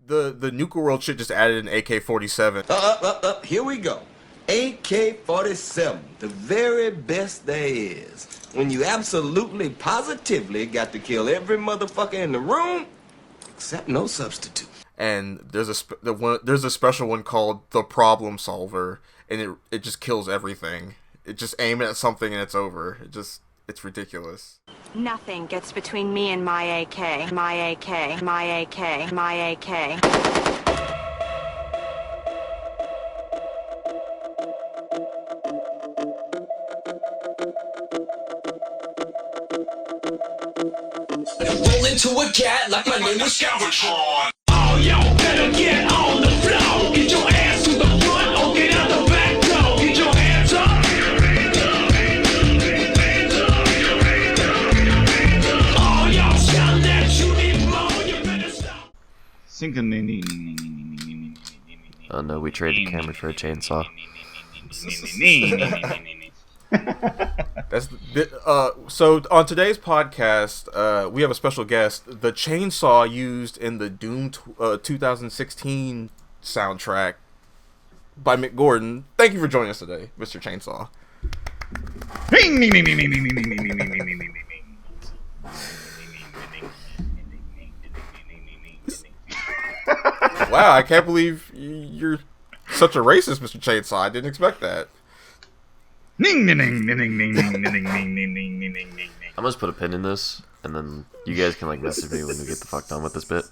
The Nuka World shit just added an AK-47. Here we go. AK-47, the very best there is. When you absolutely, positively got to kill every motherfucker in the room, except no substitute. And there's a special one called the Problem Solver, and it just kills everything. It just aim it at something and it's over. It's ridiculous. Nothing gets between me and my AK. My AK. My AK. My AK. Roll into a cat like my name was Galvatron. Oh, y'all better get on the floor. Get your ass to the front or get out the back door. Get your hands up. Oh, y'all sound that you need more. You better stop. Oh no, we traded cameras for a chainsaw. So on today's podcast, we have a special guest. The chainsaw used in the Doom 2016 soundtrack by Mick Gordon. Thank you for joining us today, Mr. Chainsaw. Wow, I can't believe you're such a racist, Mr. Chainsaw. I didn't expect that. I'm gonna just put a pin in this, and then you guys can message me when we get the fuck done with this bit.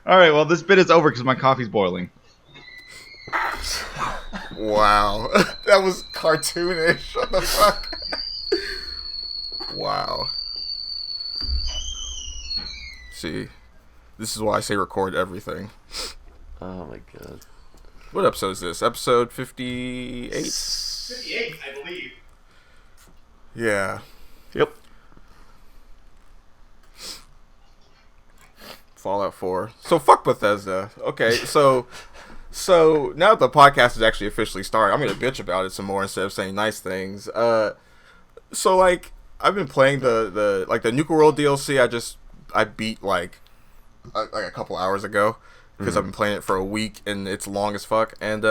Alright, well, this bit is over because my coffee's boiling. Wow. That was cartoonish. What the fuck? Wow. See, this is why I say record everything. Oh my god. What episode is this? Episode 58? 58, I believe. Yeah. Yep. Fallout 4. So fuck Bethesda. Okay, so now that the podcast is actually officially started, I'm gonna bitch about it some more instead of saying nice things. So I've been playing the Nuka World DLC. I beat like a couple hours ago. Because I've been playing it for a week and it's long as fuck. And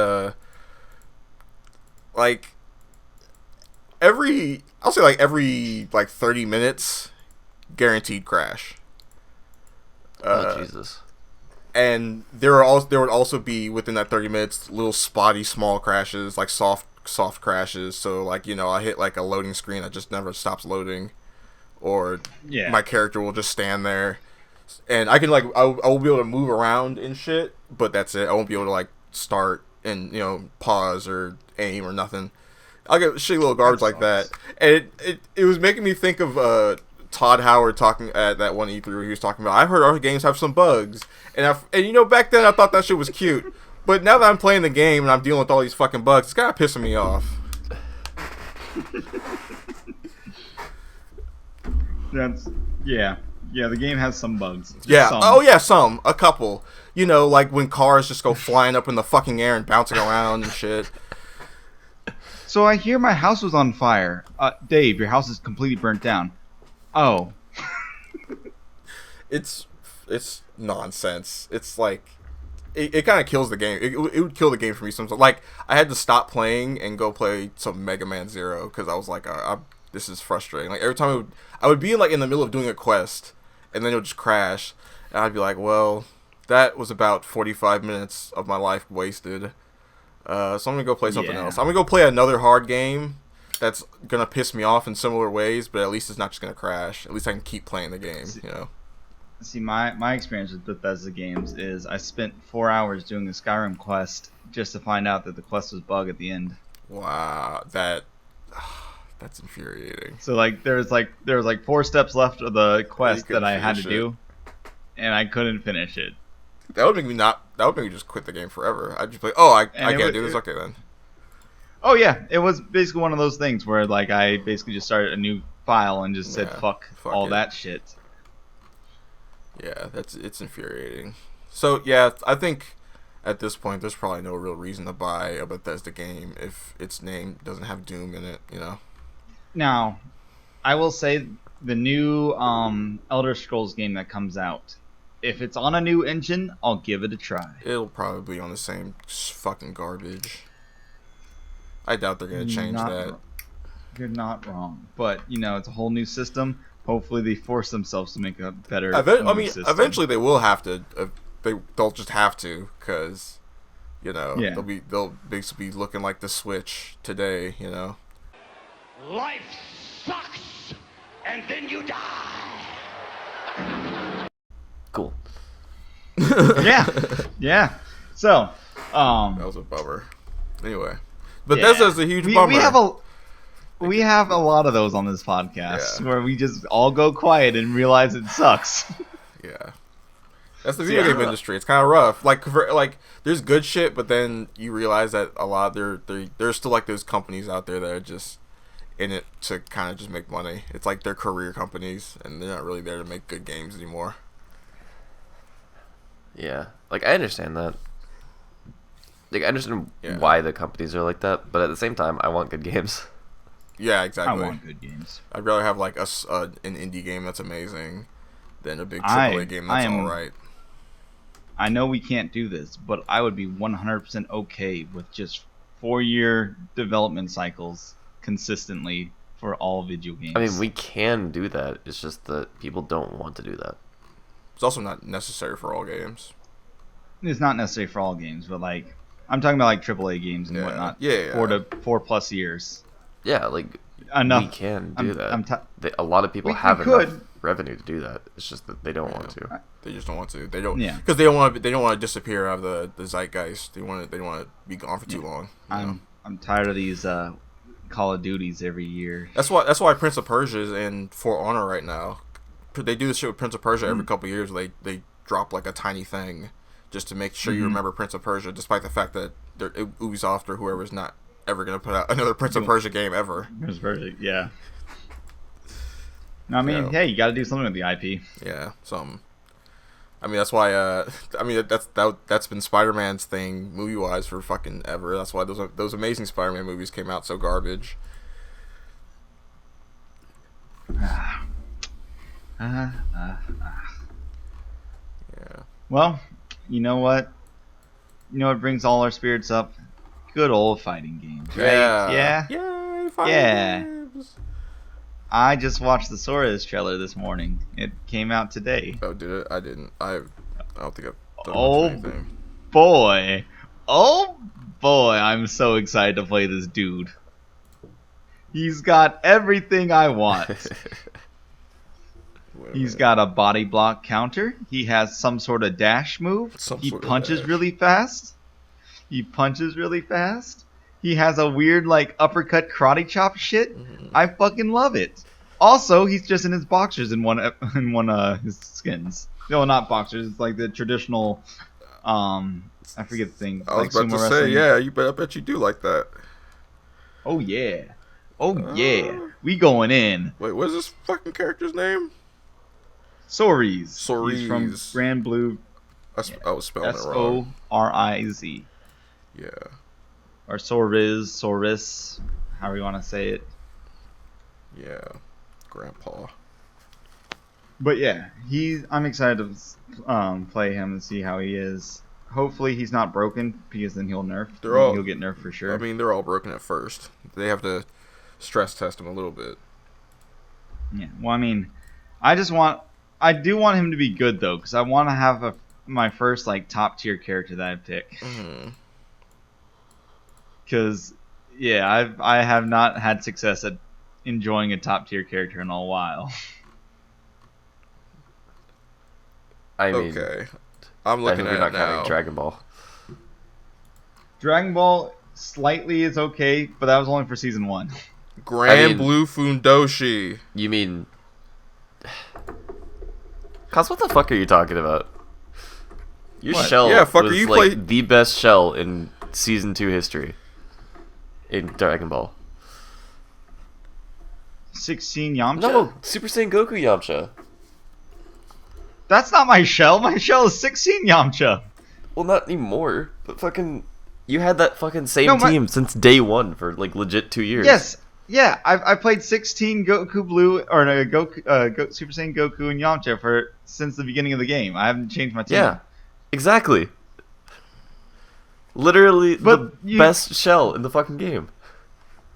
every 30 minutes, guaranteed crash. Oh Jesus! And there would also be within that 30 minutes little spotty small crashes, like soft crashes. So I hit a loading screen that just never stops loading, or my character will just stand there. And I can I will be able to move around and shit, but that's it. I won't be able to start and pause or aim or nothing. I'll get shitty little garbage like that. And it was making me think of Todd Howard talking at that one E3 where he was talking about, I've heard our games have some bugs, and back then I thought that shit was cute, but now that I'm playing the game and I'm dealing with all these fucking bugs, it's kind of pissing me off. Yeah, the game has some bugs. Yeah. Some. Oh, yeah, some. A couple. When cars just go flying up in the fucking air and bouncing around and shit. So I hear my house was on fire. Dave, your house is completely burnt down. Oh. It's nonsense. It's it kind of kills the game. It would kill the game for me sometimes. I had to stop playing and go play some Mega Man Zero because I was like, this is frustrating. Every time I would be in the middle of doing a quest, and then it would just crash, and I'd be like, well, that was about 45 minutes of my life wasted. So I'm gonna go play something else. I'm gonna go play another hard game that's gonna piss me off in similar ways, but at least it's not just gonna crash. At least I can keep playing the game. See, my experience with Bethesda games is I spent 4 hours doing the Skyrim quest just to find out that the quest was bug at the end. Wow, that's infuriating. So there was 4 steps left of the quest that I had to do, and I couldn't finish it. That would make me just quit the game forever. I'd just be like, I can't do this. Okay then. Oh yeah, it was basically one of those things where I basically just started a new file and just said fuck all that shit. Yeah, it's infuriating. So yeah, I think at this point there's probably no real reason to buy a Bethesda game if its name doesn't have Doom in it. Now, I will say the new Elder Scrolls game that comes out. If it's on a new engine, I'll give it a try. It'll probably be on the same fucking garbage. I doubt they're gonna change that. You're not wrong, but it's a whole new system. Hopefully, they force themselves to make a better. System. Eventually they will have to. They'll just have to, because they'll basically be looking like the Switch today. Life sucks, and then you die. Cool. Yeah. So, that was a bummer. Anyway, Bethesda's a huge bummer. We have a lot of those on this podcast where we just all go quiet and realize it sucks. Yeah. That's the video game industry. It's kind of rough. There's good shit, but then you realize that a lot there's still like those companies out there that are just in it to kind of just make money. It's like they're career companies, and they're not really there to make good games anymore. Yeah, I understand that. I understand why the companies are like that, but at the same time, I want good games. Yeah, exactly. I want good games. I'd rather have an indie game that's amazing than a big AAA game that's alright. I know we can't do this, but I would be 100% okay with just 4-year development cycles consistently for all video games. I mean, we can do that. It's just that people don't want to do that. It's also not necessary for all games. It's not necessary for all games, but I'm talking about AAA games and whatnot. Yeah. 4+ years. Yeah, enough. We can do that. A lot of people have enough revenue to do that. It's just that they don't want to. They just don't want to. They don't. Yeah. Because they don't want to disappear out of the zeitgeist. They don't want to be gone for too long. I'm tired of these Call of Duties every year. That's why Prince of Persia is in For Honor right now. They do this shit with Prince of Persia every couple of years. They drop a tiny thing just to make sure you remember Prince of Persia, despite the fact that Ubisoft or whoever's not ever gonna put out another Prince of Persia game ever. Prince of Persia, yeah. I mean, hey, you got to do something with the IP. Yeah, something. I mean, that's why. That's been Spider-Man's thing movie-wise for fucking ever. That's why those Amazing Spider-Man movies came out so garbage. Yeah. Well, you know what? You know what brings all our spirits up? Good old fighting games, right? Yeah. Yay, fighting games. I just watched the Sora's trailer this morning. It came out today. Oh, did it? I didn't. I don't think I've done anything. Boy. Oh, boy. I'm so excited to play this dude. He's got everything I want. He's got a body block counter. He has some sort of dash move. He punches really fast. He has a weird uppercut karate chop shit. I fucking love it. Also, he's just in his boxers in one his skins. No, not boxers. It's like the traditional. I forget the thing. I was about to say, yeah. I bet you do like that. Oh yeah. Yeah. We going in. Wait, what's this fucking character's name? Soris. He's from Grand Blue. I was spelling it wrong. Soriz. Yeah. Or Soris, however you want to say it. Yeah, Grandpa. But yeah, I'm excited to play him and see how he is. Hopefully he's not broken, because then he'll he'll get nerfed for sure. I mean, they're all broken at first. They have to stress test him a little bit. Yeah, well, I mean, I do want him to be good though, because I want to have my first top tier character that I pick. Mm-hmm. Because, yeah, I have not had success at enjoying a top tier character in a while. I mean, okay, I'm looking at it now. Dragon Ball. Dragon Ball slightly is okay, but that was only for season 1. Blue Fundoshi. You mean? Cause what the fuck are you talking about? Your shell was the best shell in season 2 history. In Dragon Ball. 16 Yamcha? No, Super Saiyan Goku Yamcha. That's not my shell. My shell is 16 Yamcha. Well, not anymore. But fucking, you had that fucking same team since day 1 for legit 2 years. Yes, Yeah, I played 16 Goku Blue or no, Super Saiyan Goku and Yamcha since the beginning of the game. I haven't changed my team. Yeah, exactly. Literally the best shell in the fucking game.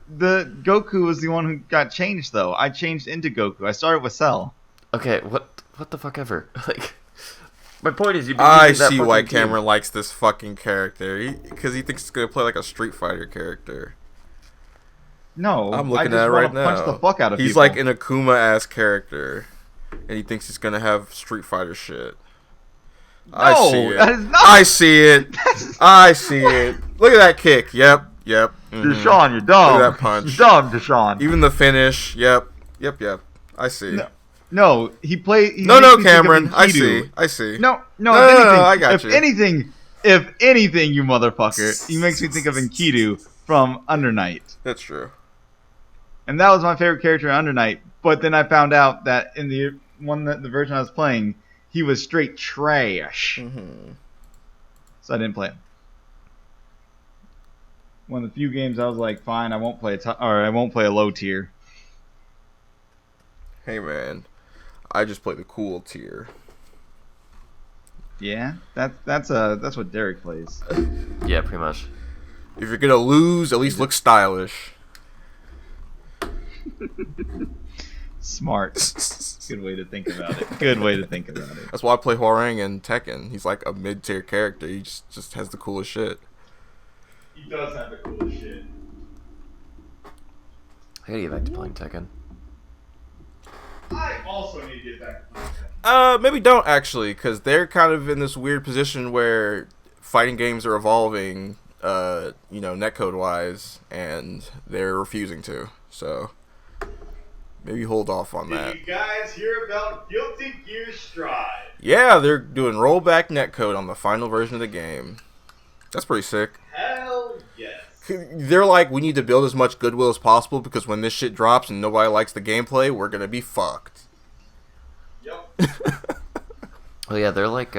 The Goku was the one who got changed, though. I changed into Goku. I started with Cell. Okay, what the fuck ever? Like, my point is, I see why Cameron likes this fucking character because he thinks it's gonna play like a Street Fighter character. No, I'm looking at it right now. Punch the fuck out of he's people. like an Akuma ass character, and he thinks he's gonna have Street Fighter shit. No, I see it. that is not. I see it. I see it. Look at that kick. Yep. Mm-hmm. Deshaun, you're dumb. Look at that punch. You're dumb, Deshaun. Even the finish. Yep. I see. No, he played. No, Cameron. I see. No. I got you. If anything, you motherfucker, he makes me think of Enkidu from Under Night. That's true. And that was my favorite character in Under Night. But then I found out that in the version I was playing, he was straight trash. Mm-hmm. So I didn't play him. One of the few games I was like, fine, I won't play a low tier. Hey man, I just play the cool tier. Yeah, that's what Derek plays. Yeah, pretty much. If you're gonna lose, at least look stylish. Smart. Good way to think about it. That's why I play Hwoarang and Tekken. He's like a mid-tier character. He just has the coolest shit. He does have the coolest shit. I gotta get back to playing Tekken. I also need to get back to playing Tekken. Maybe don't actually, because they're kind of in this weird position where fighting games are evolving, netcode wise, and they're refusing to. So maybe hold off on that. Did you guys hear about Guilty Gear Strive? Yeah, they're doing rollback netcode on the final version of the game. That's pretty sick. Hell yes. They're like, we need to build as much goodwill as possible because when this shit drops and nobody likes the gameplay, we're gonna be fucked. Yep. Oh yeah, they're like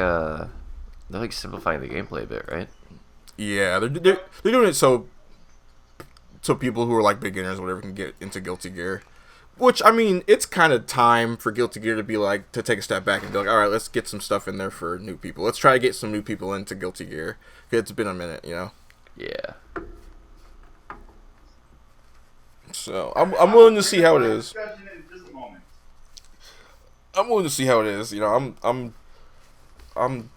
simplifying the gameplay a bit, right? Yeah, they're doing it so people who are like beginners or whatever can get into Guilty Gear. Which, I mean, it's kind of time for Guilty Gear to be like, to take a step back and be like, alright, let's get some stuff in there for new people. Let's try to get some new people into Guilty Gear. It's been a minute, you know? Yeah. So, I'm willing to see how it is. I'm willing to see how it is, you know, I'm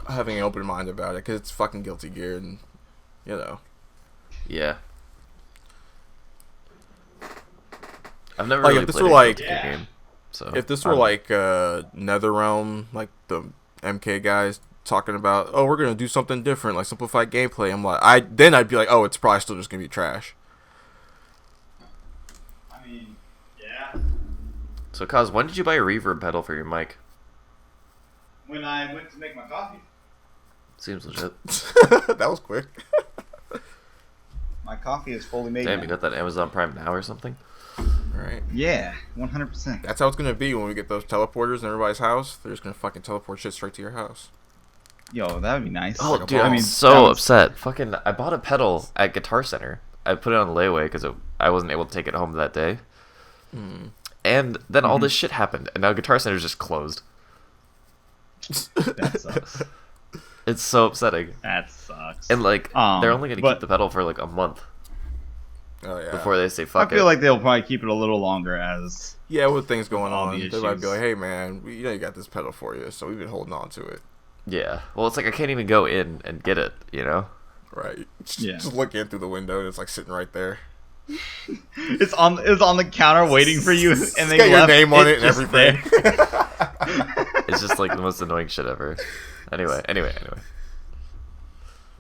having an open mind about it, because it's fucking Guilty Gear, and, you know. Yeah. I've never like, really if this played were a like, game, so if this were like NetherRealm, like the MK guys talking about, oh, we're gonna do something different, like simplified gameplay, I'm like, I'd be like, oh, it's probably still just gonna be trash. I mean, yeah. So, Kaz, when did you buy a reverb pedal for your mic? When I went to make my coffee. Seems legit. That was quick. My coffee is fully made. Damn, now. you got that Amazon Prime now or something? Right. Yeah, 100%. That's how it's gonna be when we get those teleporters in everybody's house. They're just gonna fucking teleport shit straight to your house. Yo, that would be nice. Oh, like dude, I'm so upset. Fucking, I bought a pedal at Guitar Center. I put it on layaway because I wasn't able to take it home that day. And then all this shit happened, and now Guitar Center's just closed. That sucks. It's so upsetting. That sucks. And like, they're only gonna keep the pedal for like a month. Oh yeah. Before they say fuck it. I feel like they'll probably keep it a little longer as. Yeah, with things going all on, the they might be issues. like, hey man, you know you got this pedal for you, so we've been holding on to it. Yeah. Well, it's like I can't even go in and get it, you know? Right. Yeah. Just look in through the window and it's like sitting right there. It's on the counter waiting for you, and It's they got your left name on it and just everything. It's just like the most annoying shit ever. Anyway.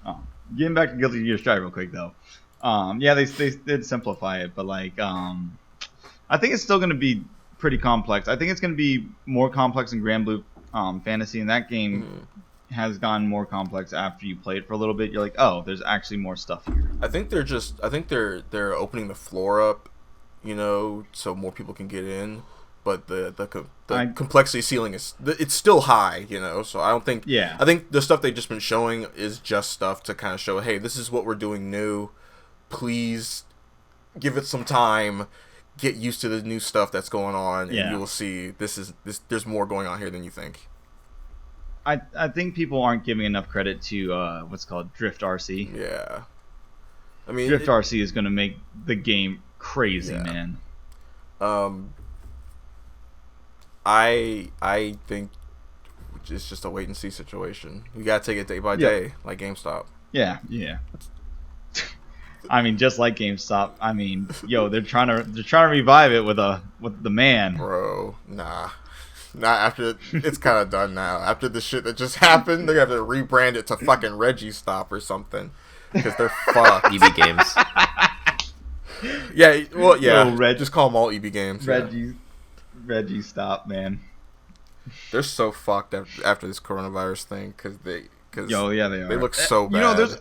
Oh, getting back to Guilty Gear Strive real quick though. Yeah, they did simplify it, but like, I think it's still going to be pretty complex. I think it's going to be more complex in Grand Blue Fantasy, and that game has gotten more complex after you play it for a little bit. You're like, oh, there's actually more stuff here. I think they're opening the floor up, you know, so more people can get in. But the complexity ceiling it's still high, you know. So I don't think. Yeah. I think the stuff they've just been showing is just stuff to kind of show, hey, this is what we're doing new. Please give it some time, get used to the new stuff that's going on, Yeah. and you will see this. There's more going on here than you think. I think people aren't giving enough credit to what's called Drift RC. Yeah, I mean, Drift RC is going to make the game crazy, Yeah. man. I think it's just a wait and see situation. You gotta take it day by day, like GameStop. Yeah. I mean, just like GameStop. I mean, yo, they're trying to revive it with the man. Bro, nah. Not after it's kind of done now. After the shit that just happened, they're gonna have to rebrand it to fucking Reggie Stop or something because they're fucked. EB Games. Yeah, well, yeah. Yo, Just call them all EB games. Yeah. Reggie, stop, man. They're so fucked after this coronavirus thing because they Yeah, they are. They look so bad. You know, there's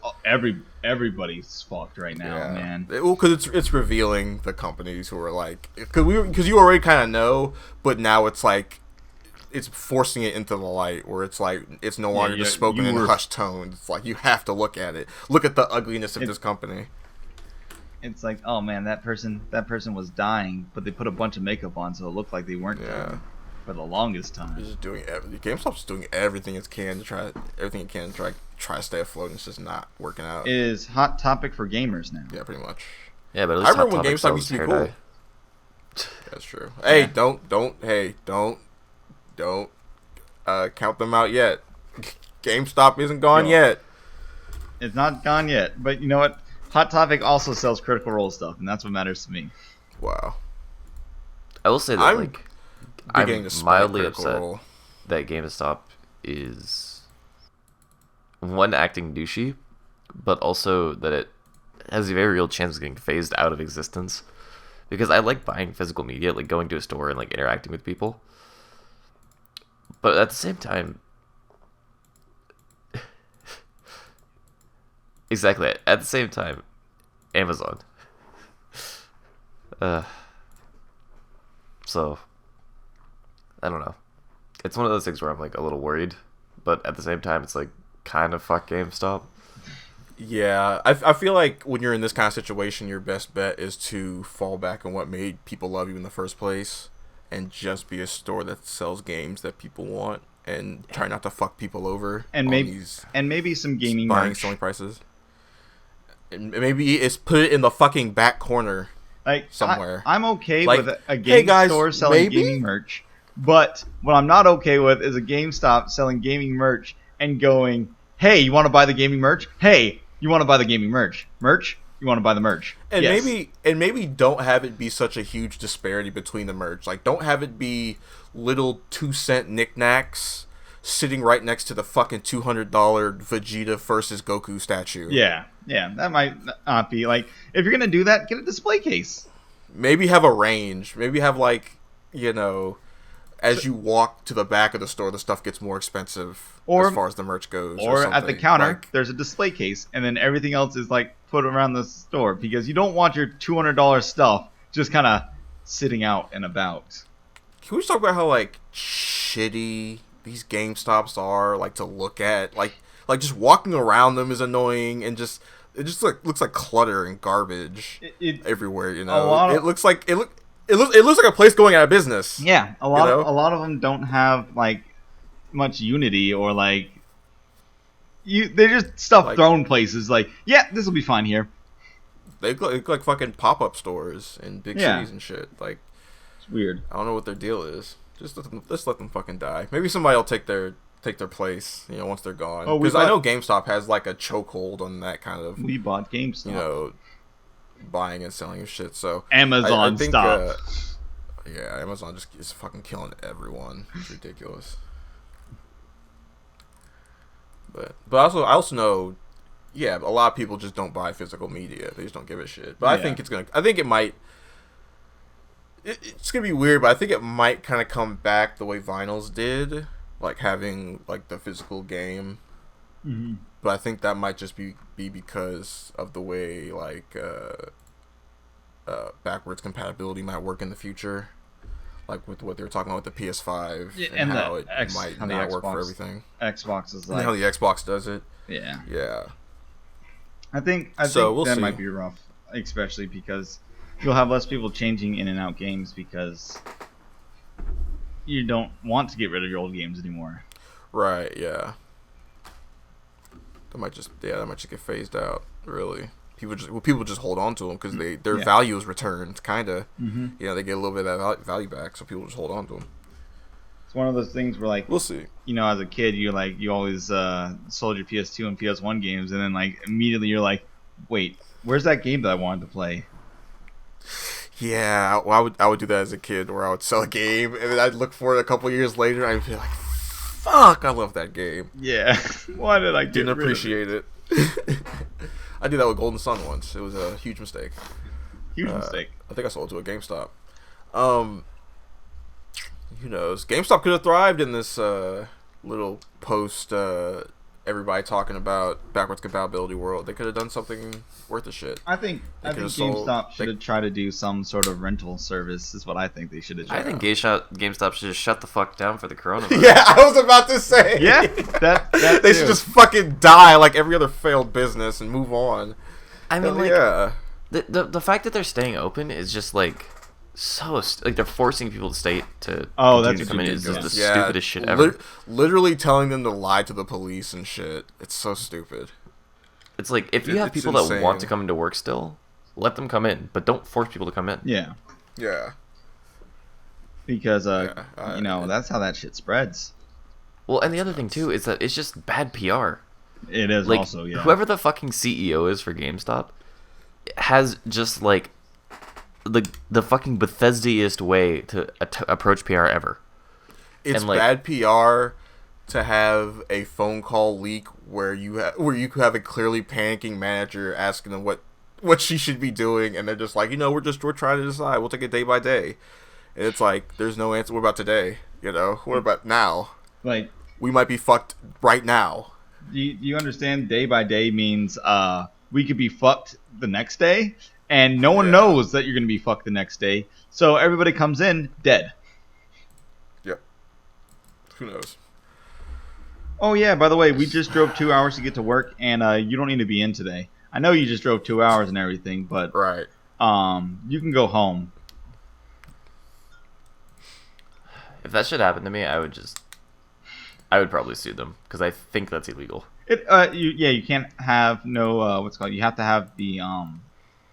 everybody's fucked right now, man. Well, because it's revealing the companies who are like, because you already kind of know, but now it's like it's forcing it into the light where it's like it's no longer just spoken in hushed tones. It's like you have to look at it. Look at the ugliness of this company. It's like, oh man, that person was dying, but they put a bunch of makeup on so it looked like they weren't dying for the longest time. They're just doing everything. GameStop's doing everything it can to try to stay afloat, and it's just not working out. It is hot topic for gamers now. Yeah, pretty much. Yeah, but at least I remember Hot when Topic GameStop used to be sells cool. hair dye. That's true. Hey, don't count them out yet. GameStop isn't gone yet. It's not gone yet, but you know what? Hot Topic also sells Critical Role stuff, and that's what matters to me. Wow. I will say that I'm like beginning I'm to mildly Critical upset Role. that GameStop is one acting douchey, but also that it has a very real chance of getting phased out of existence. Because I like buying physical media, like going to a store and like interacting with people. But at the same time, exactly. At the same time, Amazon. So, I don't know. It's one of those things where I'm like a little worried, but at the same time, it's like kind of fuck GameStop. Yeah, I feel like when you're in this kind of situation, your best bet is to fall back on what made people love you in the first place, and just be a store that sells games that people want, and try not to fuck people over. And maybe some gaming buying merch. selling prices. And maybe it's put it in the fucking back corner. Like somewhere. I'm okay Like, with a hey, game guys, store selling maybe? gaming merch, but what I'm not okay with is a GameStop selling gaming merch and going, "Hey, you want to buy the gaming merch? Hey, you want to buy the gaming merch? Merch? You want to buy the merch?" And Yes. maybe don't have it be such a huge disparity between the merch. Like, don't have it be little 2-cent knickknacks sitting right next to the fucking $200 Vegeta versus Goku statue. Yeah, that might not be like, if you're gonna do that, get a display case. Maybe have a range. Maybe have, like, you know, as you walk to the back of the store, the stuff gets more expensive Or- as far as the merch goes. Or at the something. counter, Like, there's a display case, and then everything else is like put around the store, because you don't want your $200 stuff just kind of sitting out and about. can we just talk about how, like, shitty these GameStops are, like, to look at? Like just walking around them is annoying, and it just looks like clutter and garbage everywhere. You know, it looks like it looks like a place going out of business. Yeah, a lot know? of them don't have like much unity, or like they're just stuff Like- thrown places. Like, yeah, this will be fine here. They look like fucking pop-up stores in big Yeah. cities and shit. Like, It's weird. I don't know what their deal is. Just let them fucking die. Maybe somebody will take their place, you know, once they're gone. Oh, we Because I bought- know GameStop has like a chokehold on that kind of, We bought GameStop. you know, buying and selling of shit. So Amazon I think, stuff. yeah, Amazon just is fucking killing everyone. It's ridiculous. But I also know, yeah, a lot of people just don't buy physical media. They just don't give a shit. But I think it might. It's gonna be weird, but I think it might kind of come back the way vinyls did, like having like the physical game. Mm-hmm. But I think that might just be because of the way like backwards compatibility might work in the future, like with what they were talking about with the PS5 and how it might how the not work for Xbox- everything. Xbox is And like, how the Xbox does it. yeah. Yeah. I think So, we'll that see. might be rough, especially because you'll have less people changing in and out games because you don't want to get rid of your old games anymore. Right. Yeah. That might just get phased out. Really, people just hold on to them because their value is returned. Kind of. Mm-hmm. You know, they get a little bit of that value back, so people just hold on to them. It's one of those things where, like, we'll see. You know, as a kid, you always sold your PS2 and PS1 games, and then like immediately you're like, wait, where's that game that I wanted to play? Yeah, well, I would do that as a kid, where I would sell a game and then I'd look for it a couple years later, and I'd be like, "Fuck, I love that game." Yeah, why did I didn't appreciate it? I did that with Golden Sun once. It was a huge mistake. Huge mistake. I think I sold it to a GameStop. Who knows? GameStop could have thrived in this little post everybody talking about backwards compatibility world. They could have done something worth a shit. I think GameStop should have tried to do some sort of rental service. Is what I think they should have tried. I think GameStop should just shut the fuck down for the coronavirus. Yeah, I was about to say. Yeah, that they should just fucking die like every other failed business and move on. I mean, like, yeah. The fact that they're staying open is just like so like they're forcing people to stay to that's to come in is just the Yeah, stupidest shit ever. Literally telling them to lie to the police and shit. It's so stupid. It's like if you have people that want to come into work still, let them come in, but don't force people to come in. Yeah. Yeah. Because you know, that's how that shit spreads. Well, and the other thing too is that it's just bad PR. It is Like, also, yeah. whoever the fucking CEO is for GameStop has just like the fucking Bethesda-iest way to approach PR ever. It's and, like, bad PR to have a phone call leak where you could have a clearly panicking manager asking them what she should be doing, and they're just like, we're trying to decide. We'll take it day by day. And it's like, there's no answer. What about today? What about now? Like, we might be fucked right now. Do you understand? Day by day means we could be fucked the next day, and no one knows that you're gonna be fucked the next day. So everybody comes in dead. Yep. Who knows? Oh yeah, by the way, we just drove 2 hours to get to work, and you don't need to be in today. I know you just drove 2 hours and everything, but right. You can go home. If that shit happened to me, I would probably sue them because I think that's illegal. You can't have no what's it called. You have to have the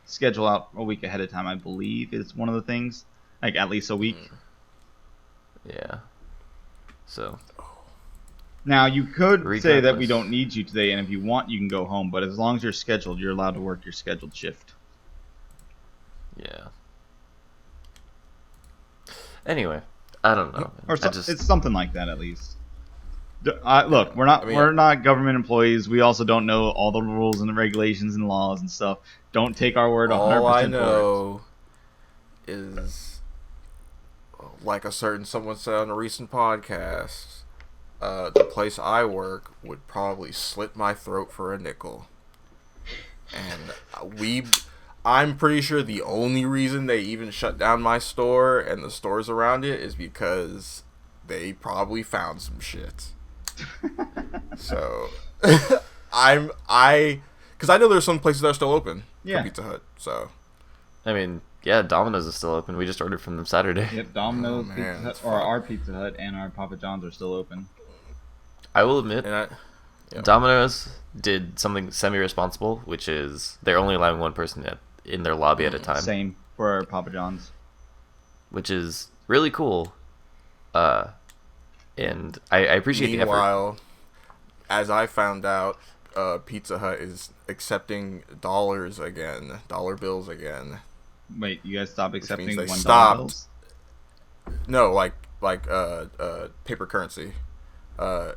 schedule out a week ahead of time. I believe is one of the things, like at least a week. Yeah. So. Now you could say that we Regardless. don't need you today, and if you want, you can go home. But as long as you're scheduled, you're allowed to work your scheduled shift. Yeah. Anyway, I don't know. Or I just, it's something like that at least. Look, we're not government employees. We also don't know all the rules and the regulations and laws and stuff. Don't take our word 100% All I for it. know is, like someone said on a recent podcast, the place I work would probably slit my throat for a nickel. And I'm pretty sure the only reason they even shut down my store and the stores around it is because they probably found some shit. So, because I know there's some places that are still open for Pizza Hut. So, I mean, yeah, Domino's is still open. We just ordered from them Saturday. Yep, Domino's, Oh, man, Pizza Hut, that's or fucked. our Pizza Hut and our Papa John's are still open. I will admit, and Domino's did something semi-responsible, which is they're only allowing one person in their lobby at a time. Same for our Papa John's. Which is really cool. And I appreciate the effort. Meanwhile, as I found out, Pizza Hut is accepting dollars again, dollar bills again. Wait, you guys stopped Which accepting means they $1 stopped. bills? No, like paper currency. In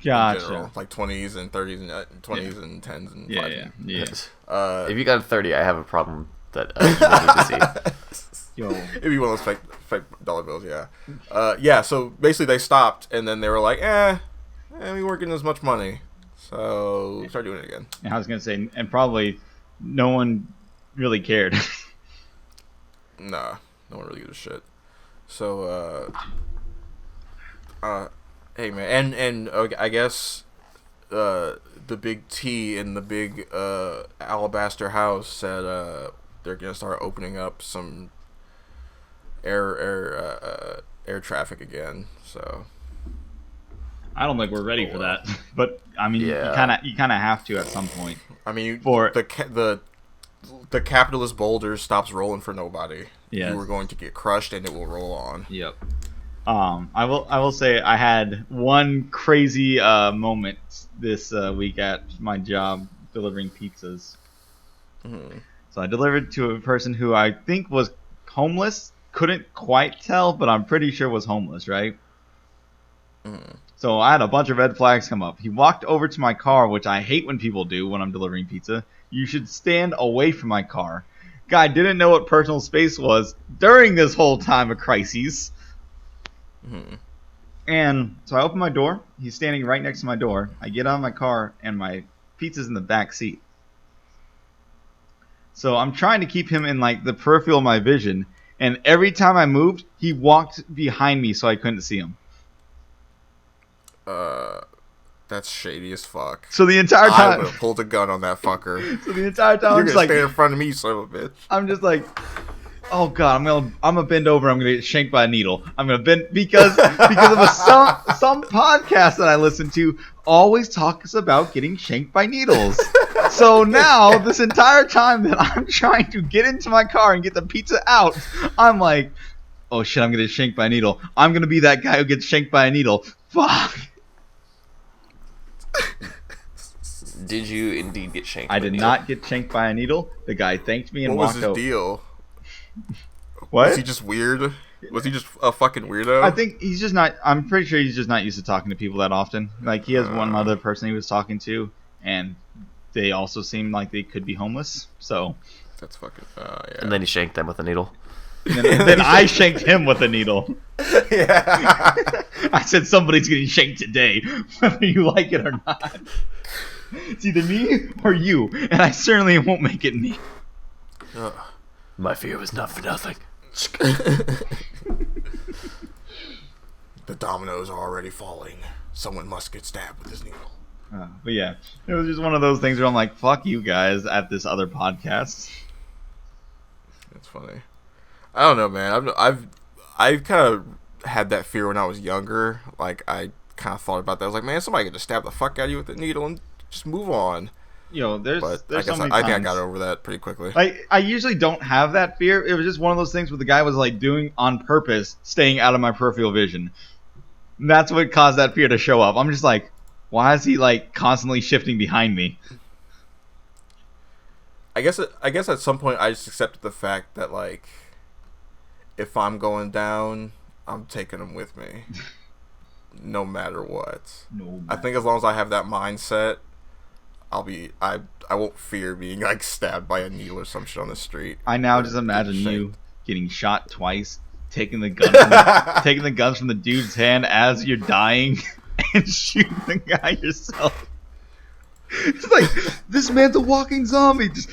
Gotcha. general, like 20s and 30s and 20s and 10s and 5s. Yeah. If you got a 30, I have a problem that I need to see. Yo. It'd be one of those fake dollar bills, yeah. So basically they stopped, and then they were like, we weren't getting as much money, so we started doing it again. I was gonna say, and probably no one really cared. Nah, no one really gives a shit. So, hey man, and I guess the big T in the big alabaster house said, they're gonna start opening up some air traffic again. So I don't think we're ready for that, but I mean, Yeah. you kind of have to at some point. I mean, For- the capitalist boulder stops rolling for nobody. Yes. You are going to get crushed, and it will roll on. Yep. I will say I had one crazy moment this week at my job delivering pizzas. Mhm. So I delivered to a person who I think was homeless. Couldn't quite tell, but I'm pretty sure was homeless, right? Mhm. So I had a bunch of red flags come up. He walked over to my car, which I hate when people do when I'm delivering pizza. You should stand away from my car. Guy didn't know what personal space was during this whole time of crises. Mhm. And so I open my door. He's standing right next to my door. I get out of my car, and my pizza's in the back seat. So I'm trying to keep him in like the peripheral of my vision. And every time I moved, he walked behind me so I couldn't see him. That's shady as fuck. So the entire I time, would have pulled a gun on that fucker. so the entire time, You're I'm just gonna like, stand in front of me, you son of a bitch. I'm just like, oh god, I'm gonna bend over. I'm gonna get shanked by a needle. I'm gonna bend because of some podcast that I listen to always talks about getting shanked by needles. So now this entire time that I'm trying to get into my car and get the pizza out, I'm like, oh shit, I'm gonna get shanked by a needle. I'm gonna be that guy who gets shanked by a needle. Fuck. Did you indeed get shanked? I by a did needle? not get shanked by a needle. The guy thanked me and What was walked his over. deal? What? Was he just weird? Was he just a fucking weirdo? I think he's just not. I'm pretty sure he's just not used to talking to people that often. Like he has one other person he was talking to, and they also seemed like they could be homeless. So That's fucking. Yeah. And then he shanked them with a needle. then I shanked him with a needle. yeah. I said somebody's getting shanked today, whether you like it or not. It's either me or you, and I certainly won't make it me. My fear was not for nothing. The dominoes are already falling. Someone must get stabbed with this needle. But yeah, it was just one of those things where I'm like, fuck you guys at this other podcast. That's funny. I don't know, man. I've kind of had that fear when I was younger. Like I kind of thought about that. I was like, man, somebody could just stab the fuck out of you with a needle and just move on. There's But I so guess many I think I times. got over that pretty quickly. I usually don't have that fear. It was just one of those things where the guy was like doing on purpose, staying out of my peripheral vision. And that's what caused that fear to show up. I'm just like, why is he like constantly shifting behind me? I guess at some point I just accepted the fact that like if I'm going down, I'm taking him with me, no matter what. I think as long as I have that mindset, I won't fear being like stabbed by a needle or some shit on the street. I now Or just imagine getting you shanked. getting shot twice, taking the gun, taking the guns from the dude's hand as you're dying, and shooting the guy yourself. It's like this man's a walking zombie. Just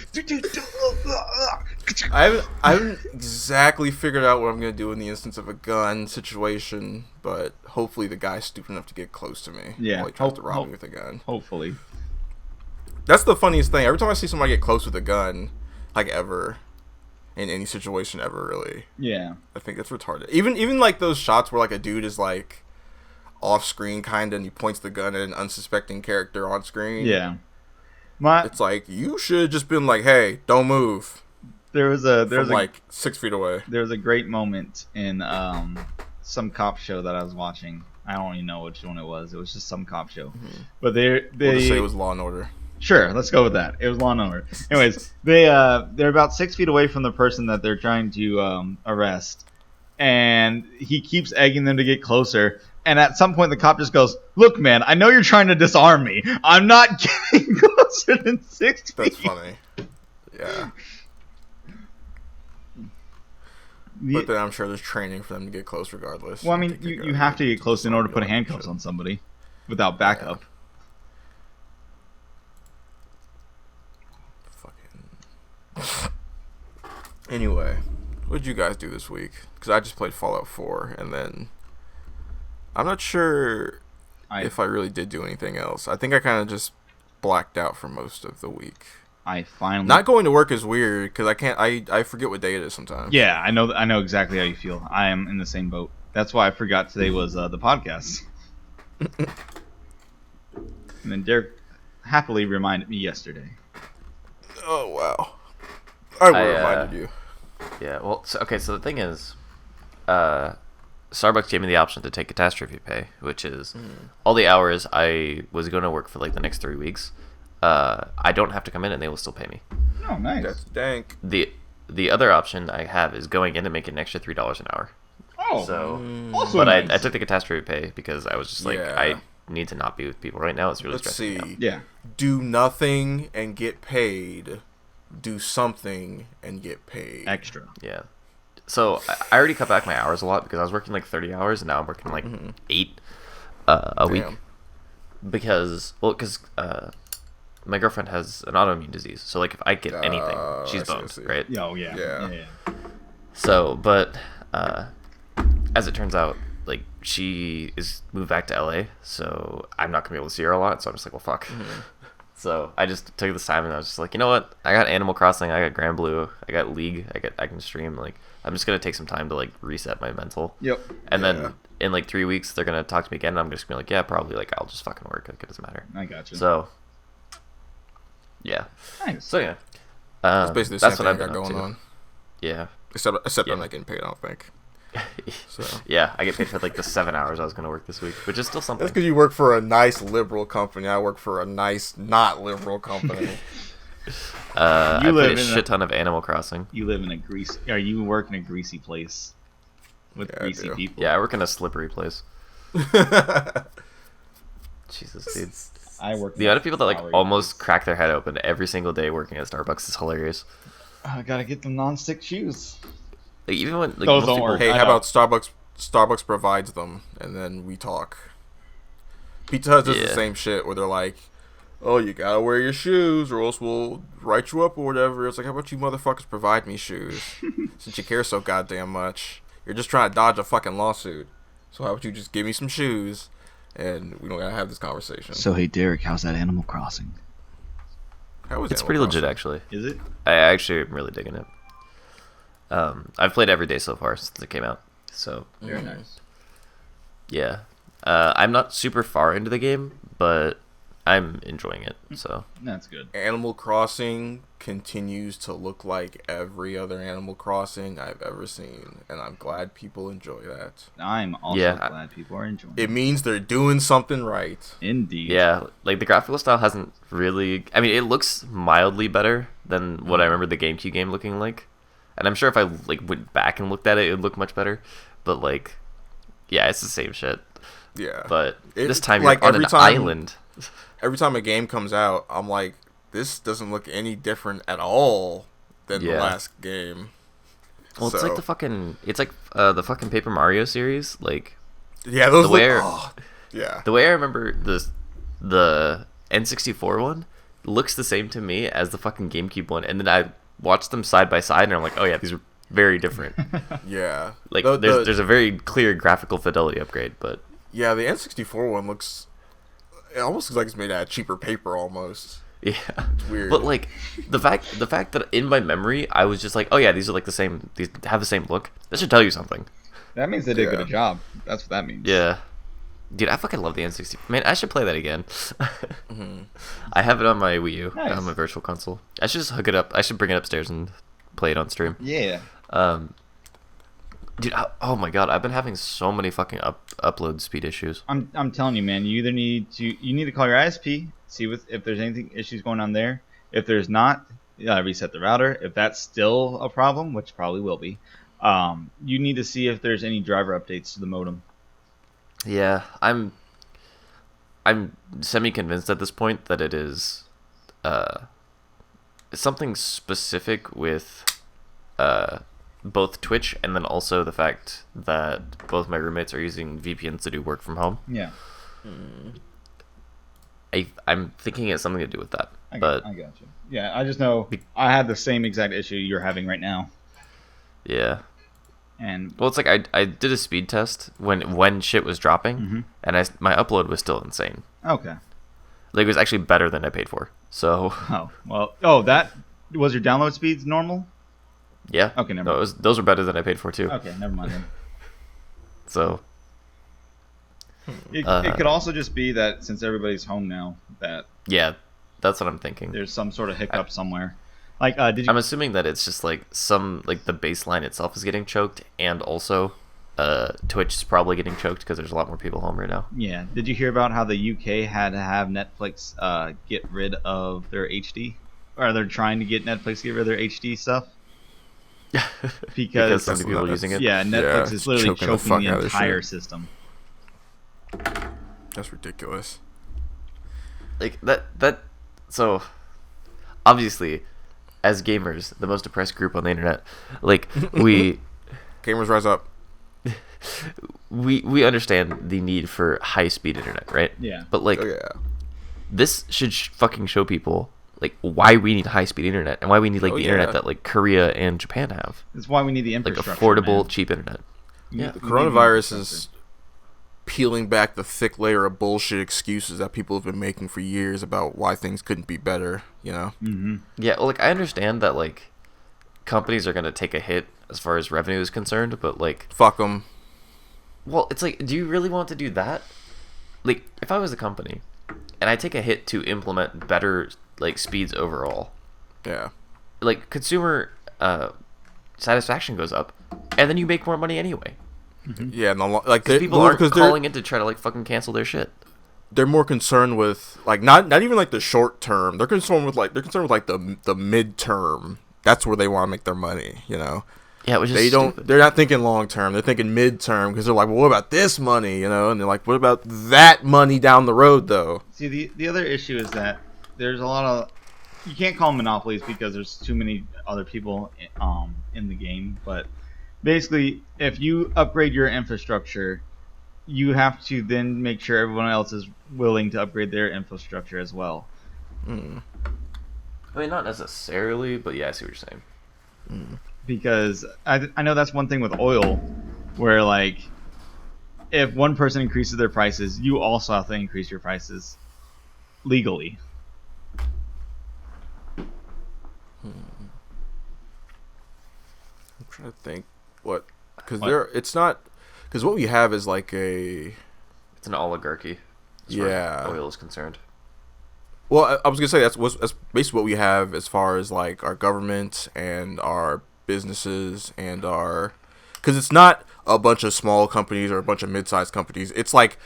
I haven't exactly figured out what I'm gonna do in the instance of a gun situation, but hopefully the guy's stupid enough to get close to me Yeah, while he tries to rob me with a gun. hopefully. That's the funniest thing. Every time I see somebody get close with a gun, like ever, in any situation ever, really, Yeah. I think that's retarded. Even like those shots where like a dude is like off screen kind of and he points the gun at an unsuspecting character on screen. Yeah. It's like you should have just been like, hey, don't move. There's Like 6 feet away. there was a great moment in some cop show that I was watching. I don't even know which one it was. It was just some cop show. But We'll just say it was Law and Order. Sure, let's go with that. It was Law and Order. Anyways, they're about 6 feet away from the person that they're trying to arrest, and he keeps egging them to get closer. And at some point, the cop just goes, "Look, man, I know you're trying to disarm me. I'm not getting closer than 6 feet." That's funny. Yeah. But then I'm sure there's training for them to get close regardless. Well, I mean, you have to get close in order to put handcuffs on somebody without backup. Fucking. Anyway, what did you guys do this week? Because I just played Fallout 4, and then I'm not sure if I really did do anything else. I think I kind of just blacked out for most of the week. I finally Not going to work is weird because I forget what day it is sometimes. Yeah, I know exactly how you feel. I am in the same boat. That's why I forgot today was the podcast. And then Derek happily reminded me yesterday. Oh wow. I would have reminded you. Yeah. Well, so the thing is, Starbucks gave me the option to take catastrophe pay, which is all the hours I was going to work for like the next 3 weeks. I don't have to come in, and they will still pay me. Oh, nice. That's dank. The other option I have is going in and making an extra $3 an hour. Oh, So, also but nice. I took the catastrophe pay because I was just like, Yeah. I need to not be with people right now. It's really Let's stressing see. me out. Yeah. Do nothing and get paid. Do something and get paid. Extra. Yeah. So I already cut back my hours a lot because I was working like 30 hours and now I'm working like 8 a week. Because my girlfriend has an autoimmune disease. So like if I get anything, she's I boned, see. right? Oh, yeah. Yeah. So, but as it turns out, like she is moved back to LA, so I'm not gonna be able to see her a lot. So I'm just like, well, fuck. So I just took this time and I was just like, you know what? I got Animal Crossing, I got Grand Blue, I got League, I can stream. Like I'm just gonna take some time to like reset my mental. Yep. And Yeah. then in like 3 weeks they're gonna talk to me again. And I'm just gonna be like, yeah, probably like I'll just fucking work. Like it doesn't matter. I got you. So yeah. Nice. So yeah. That's basically the same that's thing what I I've got been up going to. on. Yeah. Except Yeah. I'm not getting paid, I don't think. So Yeah, I get paid for like the 7 hours I was gonna work this week, which is still something. that's because you work for a nice liberal company. I work for a nice not liberal company. I You live played a in shit ton of Animal Crossing. You live in a greasy, or you work in a greasy place with Yeah, I greasy do. people. Yeah, I work in a slippery place. Jesus, dude. I work. The amount of people that like flowery almost place. crack their head open every single day working at Starbucks is hilarious. I gotta get the non-stick shoes. Like even when like Those most don't people, work. Hey, I how know. about Starbucks? Starbucks provides them, and then we talk. Pizza Hut does the Yeah. same shit where they're like, "Oh, you gotta wear your shoes, or else we'll write you up or whatever." It's like, how about you motherfuckers provide me shoes? Since you care so goddamn much, you're just trying to dodge a fucking lawsuit. So how about you just give me some shoes, and we don't gotta have this conversation. So hey, Derek, how's that Animal Crossing? How is it's Animal pretty legit Crossing? actually. Is it? I actually am really digging it. I've played every day so far since it came out. So Very nice. yeah, I'm not super far into the game, but I'm enjoying it. So That's good. Animal Crossing continues to look like every other Animal Crossing I've ever seen, and I'm glad people enjoy that. I'm also Yeah. glad people are enjoying It means they're doing something right. Indeed. yeah, like the graphical style hasn't really. I mean, it looks mildly better than what I remember the GameCube game looking like, and I'm sure if I like went back and looked at it, it would look much better. But like, yeah, it's the same shit. Yeah. But It- this time like, you're on every an time- island. Every time a game comes out, I'm like, this doesn't look any different at all than the Yeah. last game. Well, it's So- like the fucking Paper Mario series. Like Yeah, those the look. way- Yeah. the way I remember the N64 one looks the same to me as the fucking GameCube one, and then I watched them side by side, and I'm like, oh yeah, these are very different. Yeah. Like The- there's a very clear graphical fidelity upgrade, but Yeah, the N64 one looks. It almost looks like it's made out of cheaper paper almost. yeah, weird. But like the fact that in my memory I was just like, oh yeah, these are like the same. These have the same look. That should tell you something. That means they did a Yeah. good job. That's what that means. Yeah. Dude, I fucking love the N64. Man, I should play that again. I have it on my Wii U, Nice. on my virtual console. I should just hook it up. I should bring it upstairs and play it on stream. Yeah. Dude, oh my god, I've been having so many fucking upload speed issues. I'm telling you, man. You either need to call your ISP, see if there's anything issues going on there. If there's not, you gotta reset the router. If that's still a problem, which probably will be, you need to see if there's any driver updates to the modem. Yeah, I'm semi-convinced at this point that it is something specific with both Twitch and then also the fact that both my roommates are using VPNs to do work from home. Yeah. I'm thinking it's something to do with that. I But got you. Yeah, I just know I have the same exact issue you're having right now. yeah. And Well, it's like I did a speed test when shit was dropping, and my upload was still insane. okay. Like it was actually better than I paid for. So That was your download speeds normal? yeah. Okay, never No, mind. those are better than I paid for too. Okay, never mind then. So It could also just be that since everybody's home now, that yeah, that's what I'm thinking. there's some sort of hiccup somewhere. Like, did you? I'm assuming that it's just like the baseline itself is getting choked, and also Twitch is probably getting choked because there's a lot more people home right now. Yeah. Did you hear about how the UK had to have Netflix get rid of their HD? Or they're trying to get Netflix to get rid of their HD stuff? Because so many people are using it. Yeah, Netflix is literally choking the fuck choking out the of this entire shit. system. That's ridiculous. Like that. So obviously, as gamers, the most oppressed group on the internet, like we Gamers rise up. we understand the need for high speed internet, right? Yeah. But like Oh yeah. this should fucking show people like why we need high speed internet and why we need like Oh, the yeah. internet that like Korea and Japan have, That's why we need the like infrastructure. affordable, man. cheap internet. Yeah. The coronavirus is peeling back the thick layer of bullshit excuses that people have been making for years about why things couldn't be better, you know? Mm-hmm. Yeah, well, like I understand that like companies are gonna take a hit as far as revenue is concerned, but like, Fuck them. well, it's like, do you really want to do that? Like, if I was a company and I take a hit to implement better like speeds overall, Yeah. like consumer satisfaction goes up, and then you make more money anyway. Yeah, and like they, People aren't because calling in to try to like fucking cancel their shit. they're more concerned with like not even like the short term. They're concerned with like the midterm. That's where they want to make their money, you know. Yeah, which is They don't. stupid. They're not thinking long term. They're thinking midterm because they're like, well, what about this money, you know? And they're like, what about that money down the road, though? See, the other issue is that there's a lot of... You can't call them monopolies because there's too many other people in the game. But basically, if you upgrade your infrastructure, you have to then make sure everyone else is willing to upgrade their infrastructure as well. I mean, not necessarily, but yeah, I see what you're saying. Because I know that's one thing with oil, where like if one person increases their prices, you also have to increase your prices legally. I'm trying to think what because What? it's not because what we have is like a It's an oligarchy. As far Yeah. as oil is concerned. well I was gonna say that's basically what we have as far as like our government and our businesses and our because it's not a bunch of small companies or a bunch of mid-sized companies. It's like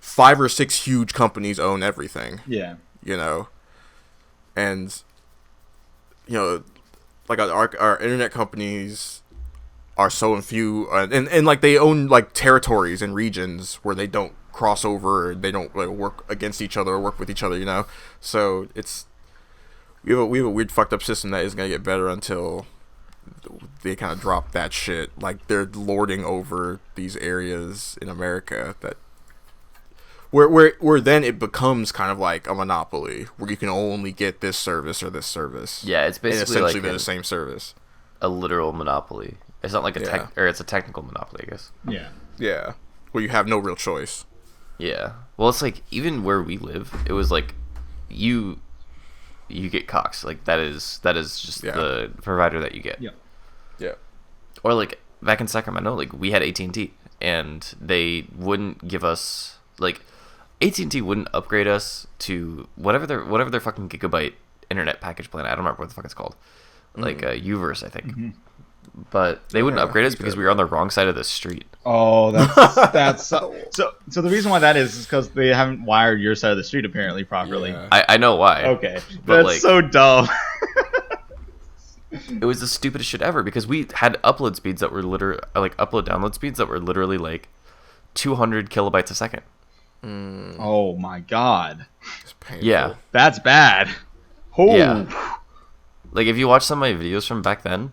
5 or 6 huge companies own everything. Yeah. You know, and you know, like our internet companies are so few, and like they own like territories and regions where they don't cross over, or they don't like work against each other or work with each other. You know, so it's we have a weird fucked up system that isn't gonna get better until they kind of drop that shit. Like they're lording over these areas in America that. Where then it becomes kind of like a monopoly, where you can only get this service or this service. Yeah, it's And basically essentially like they're the same service. a literal monopoly. It's not like a Yeah. or it's a technical monopoly, I guess. Yeah. Yeah, where you have no real choice. Yeah. Well, it's like even where we live, it was like you get Cox. Like that is just Yeah. the provider that you get. Yeah. Yeah. Or like back in Sacramento, like we had AT&T, and they wouldn't give us like AT&T wouldn't upgrade us to whatever their fucking gigabyte internet package plan. I don't remember what the fuck it's called. Like Uverse, I think. But they wouldn't Yeah, upgrade us I think because that- we were on the wrong side of the street. Oh, that's so the reason why that is because they haven't wired your side of the street apparently properly. Yeah. I know why. Okay, But, that's like- so dumb. It was the stupidest shit ever because we had upload speeds that were upload download speeds that were literally like 200 kilobytes a second. Oh my god, It's painful. Yeah. that's bad. Oh. Yeah. Like if you watch some of my videos from back then,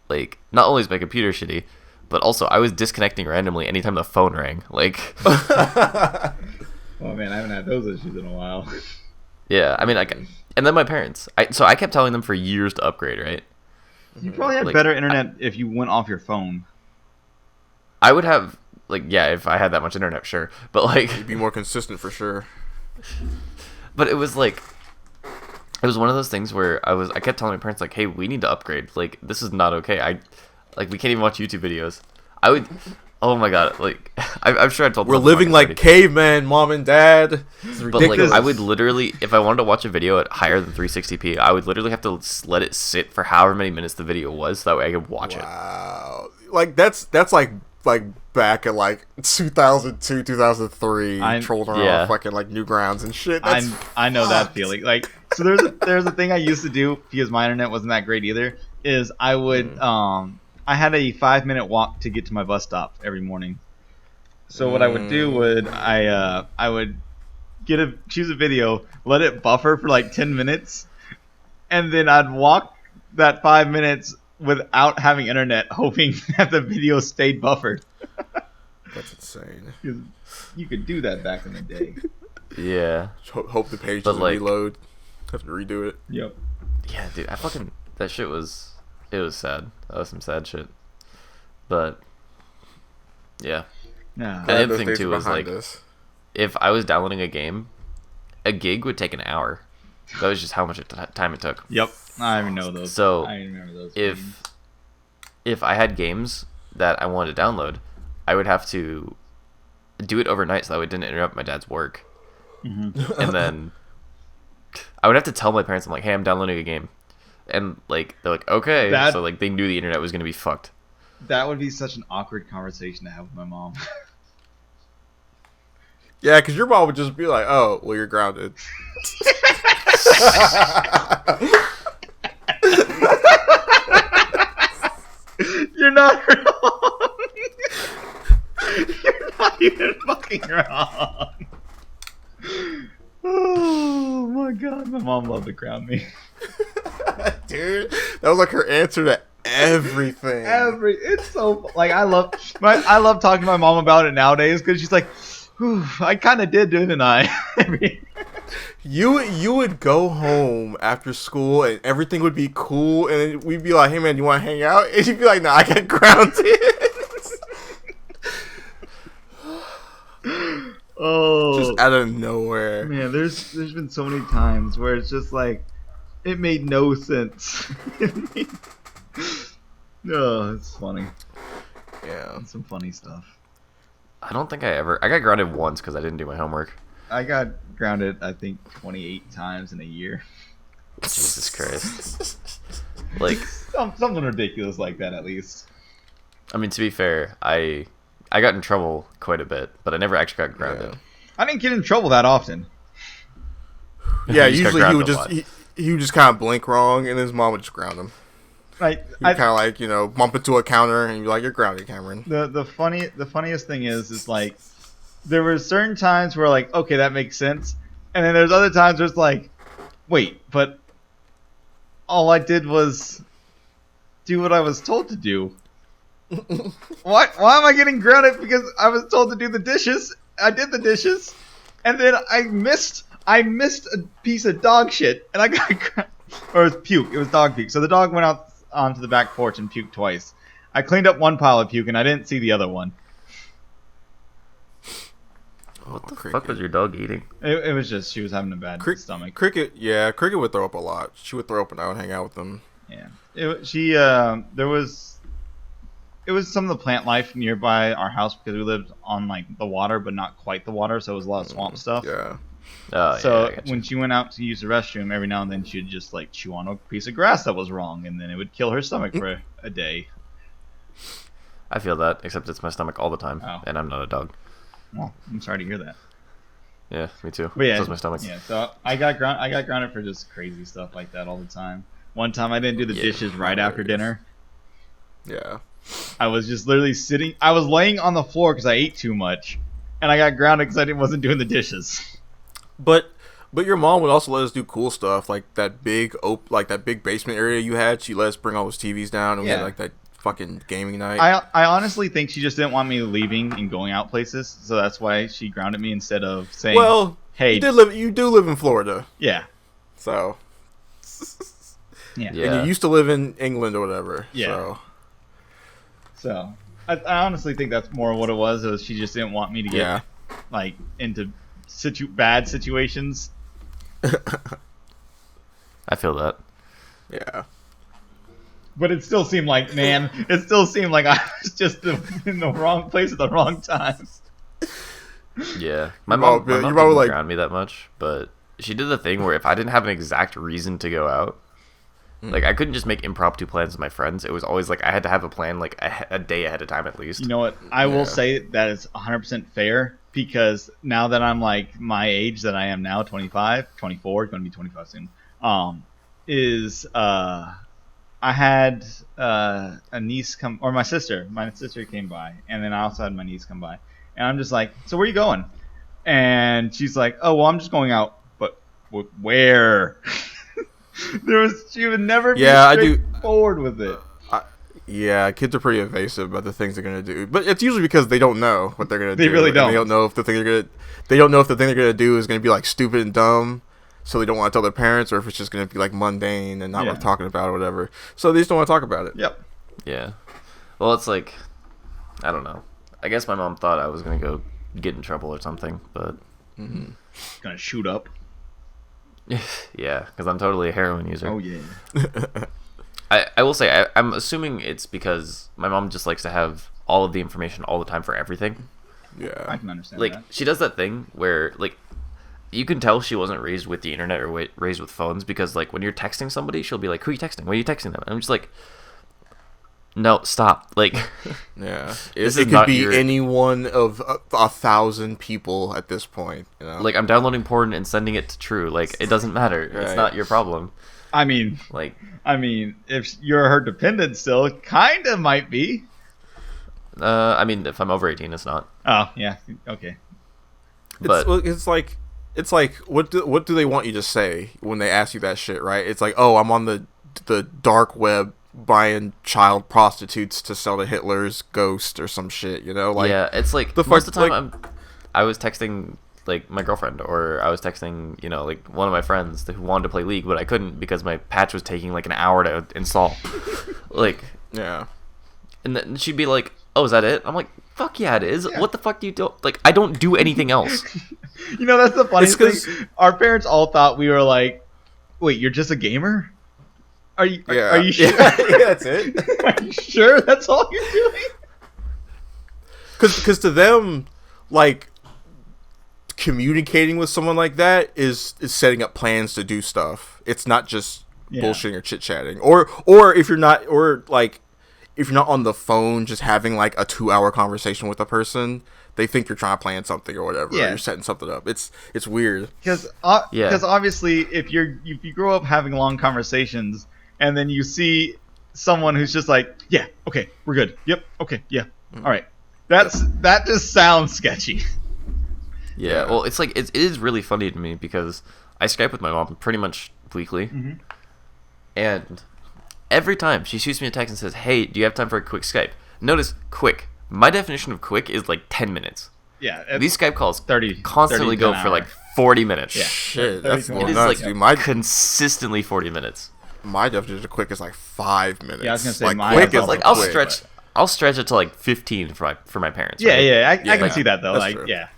like not only is my computer shitty, but also I was disconnecting randomly anytime the phone rang. Like Oh man, I haven't had those issues in a while. yeah, I mean and then my parents. So I kept telling them for years to upgrade, right? You probably had Like, better internet if you went off your phone. I would have like yeah, if I had that much internet, sure. But like Be more consistent for sure. but it was like It was one of those things where I kept telling my parents like, "Hey, we need to upgrade. Like, this is not okay. We can't even watch YouTube videos." I would, oh my god, like I'm sure I told. We're living like cavemen, mom and dad. But like, I would literally, if I wanted to watch a video at higher than 360p, I would literally have to let it sit for however many minutes the video was, so that way I could watch it. Wow, like that's like back at like 2002, 2003, trolling around fucking like Newgrounds and shit. I know that feeling. Like, so there's a thing I used to do because my internet wasn't that great either. Is I would I had a 5-minute walk to get to my bus stop every morning. So what I would do would I would choose a video, let it buffer for like 10 minutes, and then I'd walk that 5 minutes without having internet, hoping that the video stayed buffered. That's insane. You could do that back in the day. Yeah. Hope the page doesn't reload. Have to redo it. Yep. Yeah, dude. That shit was. It was sad. That was some sad shit. But yeah. Yeah. And the other thing too was like, if I was downloading a game, a gig would take an hour. That was just how much time it took. Yep. I even know those. So I remember those. If I had games that I wanted to download, I would have to do it overnight so that it didn't interrupt my dad's work. Mm-hmm. And then I would have to tell my parents, I'm like, hey, I'm downloading a game. And like they're like, okay. So like they knew the internet was gonna be fucked. That would be such an awkward conversation to have with my mom. Yeah, because your mom would just be like, oh, well, you're grounded. You're not wrong. You're not even fucking wrong. Oh my god, my mom loved to ground me. Dude, that was like her answer to everything. It's so like I love talking to my mom about it nowadays because she's like, I kind of did, didn't I? You would go home after school and everything would be cool, and then we'd be like, hey man, you want to hang out? And you'd be like, nah, I got grounded. Oh, just out of nowhere. Man, there's been so many times where it's just like it made no sense. No, it's funny. Yeah, it's some funny stuff. I don't think I got grounded once because I didn't do my homework. I got grounded, I think, 28 times in a year. Jesus Christ. Like something ridiculous like that, at least. I mean, to be fair, I got in trouble quite a bit, but I never actually got grounded. Yeah. I didn't get in trouble that often. Yeah, usually he would just kind of blink wrong, and his mom would just ground him. Like kind of like, you know, bump into a counter, and you're like, you're grounded, Cameron. The funniest thing is like there were certain times where like, okay, that makes sense, and then there's other times where it's like, wait, but all I did was do what I was told to do. Why am I getting grounded because I was told to do the dishes? I did the dishes, and then I missed a piece of dog shit, and I got or it was puke. It was dog puke. So the dog went out onto the back porch and puked twice. I cleaned up one pile of puke, and I didn't see the other one. What the fuck was your dog eating? It was just she was having a bad stomach. Cricket would throw up a lot. She would throw up, and I would hang out with them. Yeah, it was some of the plant life nearby our house because we lived on like the water, but not quite the water, so it was a lot of swamp stuff. Yeah. So when she went out to use the restroom, every now and then she'd just like chew on a piece of grass that was wrong, and then it would kill her stomach for a day. I feel that, except it's my stomach all the time, and I'm not a dog. Well, I'm sorry to hear that. Yeah, me too. But yeah, so's my stomach. Yeah, so I got grounded for just crazy stuff like that all the time. One time I didn't do the dishes right after dinner. Yeah. I was just literally sitting. I was laying on the floor because I ate too much, and I got grounded because I wasn't doing the dishes. But your mom would also let us do cool stuff, like that big basement area you had. She let us bring all those TVs down, and we had like that fucking gaming night. I honestly think she just didn't want me leaving and going out places, so that's why she grounded me instead of saying, well, hey, you do live in Florida. Yeah. So. Yeah. And you used to live in England or whatever. Yeah. So I honestly think that's more what it was. She just didn't want me to get like into bad situations. I feel that. Yeah. But it still seemed like, man, I was just in the wrong place at the wrong time. Yeah, my mom- mom, my your mom mom didn't like- ground me that much, but she did the thing where if I didn't have an exact reason to go out, like I couldn't just make impromptu plans with my friends. It was always like I had to have a plan like a day ahead of time at least. You know what? I will say that is 100% fair because now that I'm like my age that I am now, 25, 24, going to be 25 soon, I had a niece come, or my sister came by, and then I also had my niece come by. And I'm just like, so where are you going? And she's like, oh, well, I'm just going out. But where? She would never be straightforward with it. Yeah, kids are pretty evasive about the things they're gonna do, but it's usually because they don't know what they're gonna do. They really don't. They don't know if the thing they don't know if the thing they're gonna do is gonna be like stupid and dumb, so they don't want to tell their parents, or if it's just gonna be like mundane and not worth talking about or whatever. So they just don't want to talk about it. Yep. Yeah. Well, it's like, I don't know. I guess my mom thought I was gonna go get in trouble or something, but Gonna shoot up. yeah, because I'm totally a heroin user. Oh yeah. I will say I'm assuming it's because my mom just likes to have all of the information all the time for everything. Yeah, I can understand Like that. she does that thing where like you can tell she wasn't raised with the internet or raised with phones because like when you're texting somebody, she'll be like, "Who are you texting? What are you texting them?" And I'm just like, "No, stop!" Like, yeah, This it is could not be your- any one of 1,000 people at this point. You know, like I'm downloading porn and sending it to True. Like it doesn't matter. It's Right. not your problem. I mean, Like, if you're her dependent still, it kind of might be. I mean, if I'm over 18, it's not. Oh yeah. Okay. But it's like what do they want you to say when they ask you that shit, right? It's like, oh, I'm on the dark web buying child prostitutes to sell to Hitler's ghost or some shit, you know? Like, yeah, it's like the most of fuck- the time I was texting like my girlfriend, or I was texting, like one of my friends who wanted to play League, but I couldn't because my patch was taking like an hour to install. Like, yeah, and then she'd be like, "Oh, is that it?" I'm like, "Fuck yeah, it is. What the fuck do you do? Like, I don't do anything else." That's the funny It's 'cause- thing. Our parents all thought we were like, "Wait, you're just a gamer? Are you? yeah, Are you sure? Yeah, that's it. Are you sure that's all you're doing?" Because to them, like, communicating with someone like that is setting up plans to do stuff. It's not just bullshitting or chit chatting, or if you're not, or like if you're not on the phone just having like a 2-hour conversation with a person, they think you're trying to plan something or whatever. Yeah. Or you're setting something up. It's weird. Because Yeah. obviously, if you grow up having long conversations and then you see someone who's just like, "Yeah, okay, we're good. Yep, okay, yeah, all right," that just sounds sketchy. Yeah, well, it's like it is really funny to me because I Skype with my mom pretty much weekly, and every time she shoots me a text and says, "Hey, do you have time for a quick Skype?" Notice quick. My definition of quick is like 10 minutes. Yeah, These Skype calls 30 constantly 30 go to an for hour. like 40 minutes. Yeah. Shit, 30 that's to a an little It is nuts, like dude. consistently 40 minutes. My definition of quick is like 5 minutes. Yeah, I was gonna say like, mine quick is is also Like I'll quick. stretch it to like 15 for my parents. Yeah, right? yeah, I Yeah, can see that though. that's Like, true. yeah,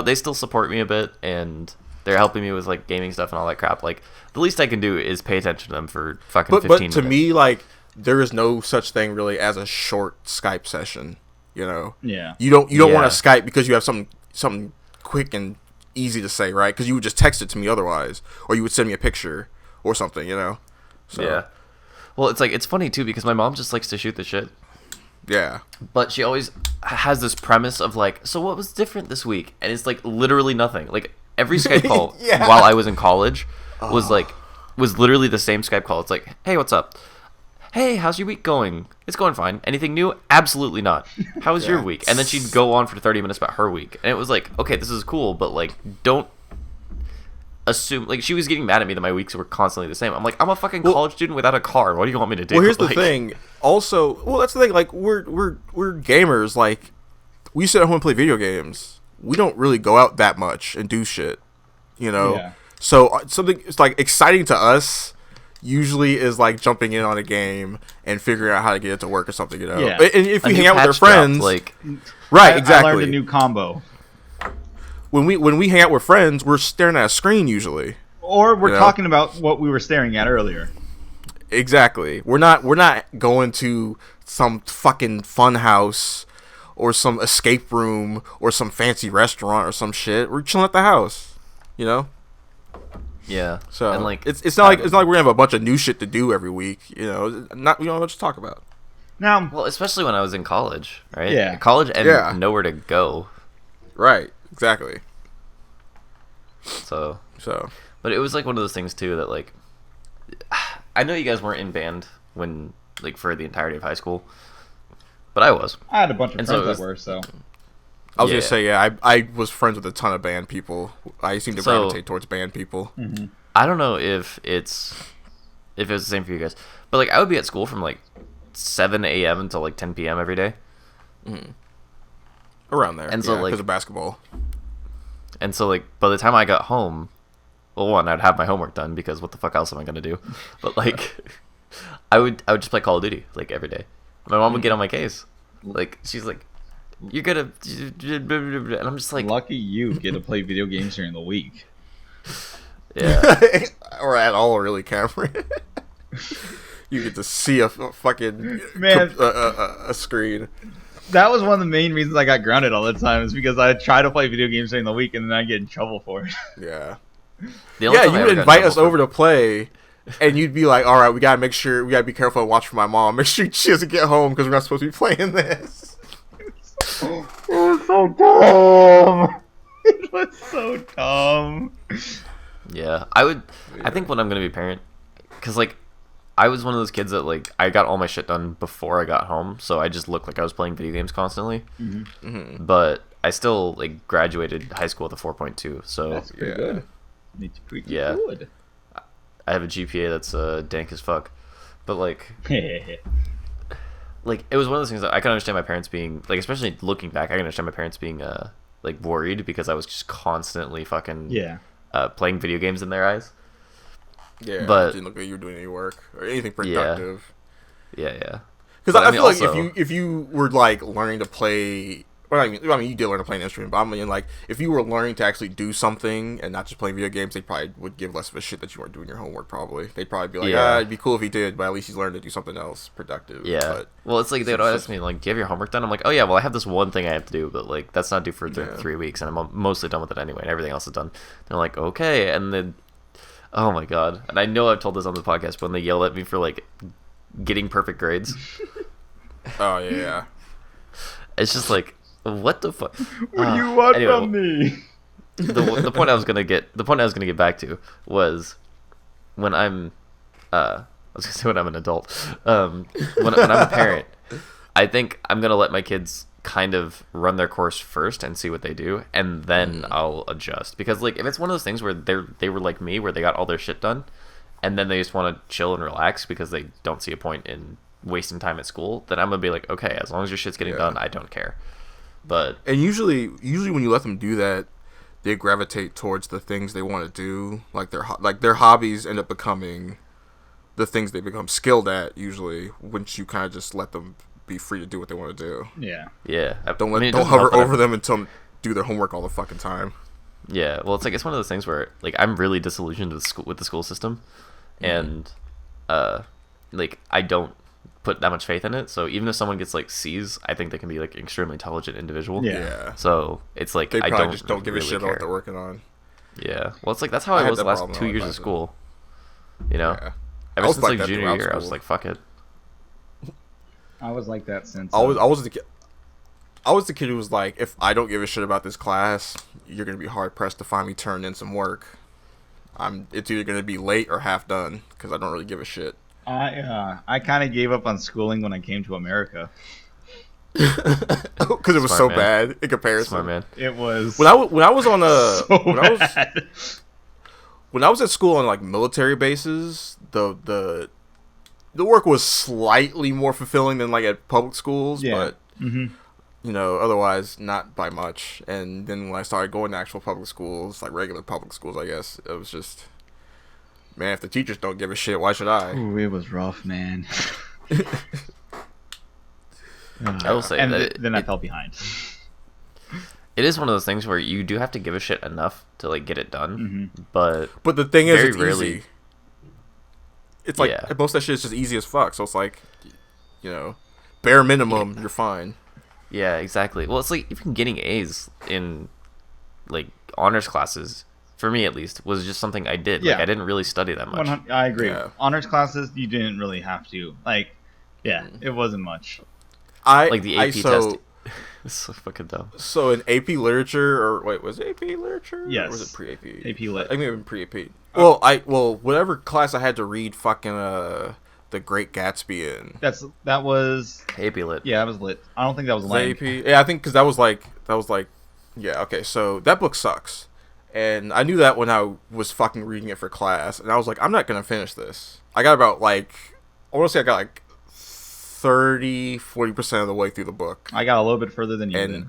They still support me a bit, and they're helping me with like gaming stuff and all that crap. Like the least I can do is pay attention to them for fucking But 15 to minutes. me, like, there is no such thing really as a short Skype session. You know, yeah. you don't Yeah. want to Skype because you have something quick and easy to say, right? Because you would just text it to me otherwise, or you would send me a picture or something. You know, so, Yeah. Well, it's funny too because my mom just likes to shoot the shit, yeah. but she always has this premise of like, "So what was different this week?" And it's like literally nothing. Like every Skype call Yeah. while I was in college was literally the same Skype call. It's like, "Hey, what's up? Hey, how's your week going? It's going fine. Anything new? Absolutely not. How was your Yeah. week?" And then she'd go on for 30 minutes about her week. And it was like, okay, this is cool, but like, don't assume, like, she was getting mad at me that my weeks were constantly the same. I'm like, I'm a fucking college student without a car. What do you want me to do? Well, here's the Like, thing. Also, well, that's the thing. Like, we're gamers. Like, we sit at home and play video games. We don't really go out that much and do shit. You know. Yeah. So something it's like exciting to us usually is like jumping in on a game and figuring out how to get it to work or something. You know. Yeah. And if a we new hang out with our patch dropped, friends, like, right? I Exactly. learned a new combo. when we hang out with friends, we're staring at a screen usually. Or we're You know? talking about what we were staring at earlier. Exactly. We're not going to some fucking fun house or some escape room or some fancy restaurant or some shit. We're chilling at the house, you know. Yeah. So and like it's not like we're gonna have a bunch of new shit to do every week, you know. Not we don't have much to talk about. Now, well, especially when I was in college, right? Yeah. College and Yeah. nowhere to go. Right. Exactly. So, So but it was like one of those things too that like, I know you guys weren't in band when like for the entirety of high school, but I was. I had a bunch of And so friends it was- that were, so. I was Yeah. gonna say, yeah, I was friends with a ton of band people. I seem to So- gravitate towards band people. I don't know if it's the same for you guys, but like I would be at school from like 7 a.m. until like 10 p.m. every day. Around there. And so, like- because of basketball. And so, like, by the time I got home, well, one, I'd have my homework done because what the fuck else am I gonna do? But like, I would just play Call of Duty like every day. My mom would get on my case, like she's like, "You're gonna," and I'm just like, Lucky you get to play video games during the week. yeah, Or at all, really, Cameron. You get to see a fucking Man. a screen. That was one of the main reasons I got grounded all the time, is because I try to play video games during the week and then I get in trouble for it. Yeah. the only Yeah, time I you ever would got in invite us trouble over to play, and you'd be like, "All right, we gotta be careful and watch for my mom. Make sure she doesn't get home because we're not supposed to be playing this." It was so dumb. It was so dumb. Yeah, I think when I'm gonna be a parent, because like I was one of those kids that like I got all my shit done before I got home, so I just looked like I was playing video games constantly. But I still like graduated high school with a 4.2, so That's pretty good. It's pretty Yeah. good. I have a GPA that's dank as fuck. But like it was one of those things that I can understand my parents being like, especially looking back, I can understand my parents being like worried because I was just constantly fucking Yeah. playing video games in their eyes. Yeah, But- it didn't look like you were doing any work or anything productive. Yeah. Because But, I feel like also- if you were like learning to play, well, I mean you did learn to play an instrument, but I mean like if you were learning to actually do something and not just playing video games, they probably would give less of a shit that you weren't doing your homework. Probably they'd probably be like, Yeah. it'd be cool if he did, but at least he's learned to do something else productive. Yeah. But Well, it's like they would always ask me like, "Do you have your homework done?" I'm like, "Oh yeah, well I have this one thing I have to do, but like that's not due for Yeah. 3 weeks, and I'm mostly done with it anyway, and everything else is done." They're like, "Okay," and then, oh my god, and I know I've told this on the podcast, but when they yell at me for like getting perfect grades, oh yeah, it's just like, what the fuck? What do you want anyway, from me? the point I was gonna get back to was when I'm I was gonna say when I'm an adult, when I'm a parent, I think I'm gonna let my kids kind of run their course first and see what they do, and then I'll adjust. Because like if it's one of those things where they were like me, where they got all their shit done, and then they just want to chill and relax because they don't see a point in wasting time at school, then I'm gonna be like, okay, as long as your shit's getting Yeah. done, I don't care. But and usually when you let them do that, they gravitate towards the things they want to do. Like their hobbies end up becoming the things they become skilled at. Usually, once you kind of just let them be free to do what they want to do. Yeah. yeah, Don't it don't doesn't help hover that I- over them until them do their homework all the fucking time. Yeah, well, it's like it's one of those things where like I'm really disillusioned with the school system, and like I don't put that much faith in it. So even if someone gets like C's, I think they can be like extremely intelligent individual. Yeah. Yeah. So it's like They I probably don't just don't give a really shit about care. what they're working on. Yeah, well, it's like that's how I I had was the that last problem 2 all years back of then. school. You know, Yeah. I ever was since like like that junior throughout year, I was school. like, fuck it. I was like that since. I was the kid who was like, if I don't give a shit about this class, you're gonna be hard pressed to find me turning in some work. It's either gonna be late or half done because I don't really give a shit. I kind of gave up on schooling when I came to America. Because it was Smart so man. bad in comparison. Smart man. It was When I was on a so bad. When I was at school on like military bases, the work was slightly more fulfilling than like at public schools, Yeah. but you know, otherwise not by much. And then when I started going to actual public schools, like regular public schools, I guess it was just, man, if the teachers don't give a shit, why should I? Ooh, it was rough, man. I will say and that then I fell behind. it is one of those things where you do have to give a shit enough to like get it done, Mm-hmm. But the thing is, very it's rarely. easy. It's like Yeah. most of that shit is just easy as fuck. So it's like, you know, bare minimum, you're fine. Yeah, exactly. Well, it's like even getting A's in like honors classes, for me at least, was just something I did. Yeah. Like I didn't really study that much. I agree. Yeah. Honors classes, you didn't really have to. Like, yeah, it wasn't much. Like the AP so, test. It's so fucking dumb. So in AP literature, or wait, was it AP literature? Yes. Or was it pre-AP? AP Lit. I think it was pre-AP. Well, whatever class I had to read fucking The Great Gatsby in. That was AP lit. yeah, that was lit. I don't think that was Was lame. that AP? Yeah, I think because that was like yeah, okay. So that book sucks, and I knew that when I was fucking reading it for class, and I was like, I'm not gonna finish this. I got about like I want to say I got like 30-40% of the way through the book. I got a little bit further than you And- did.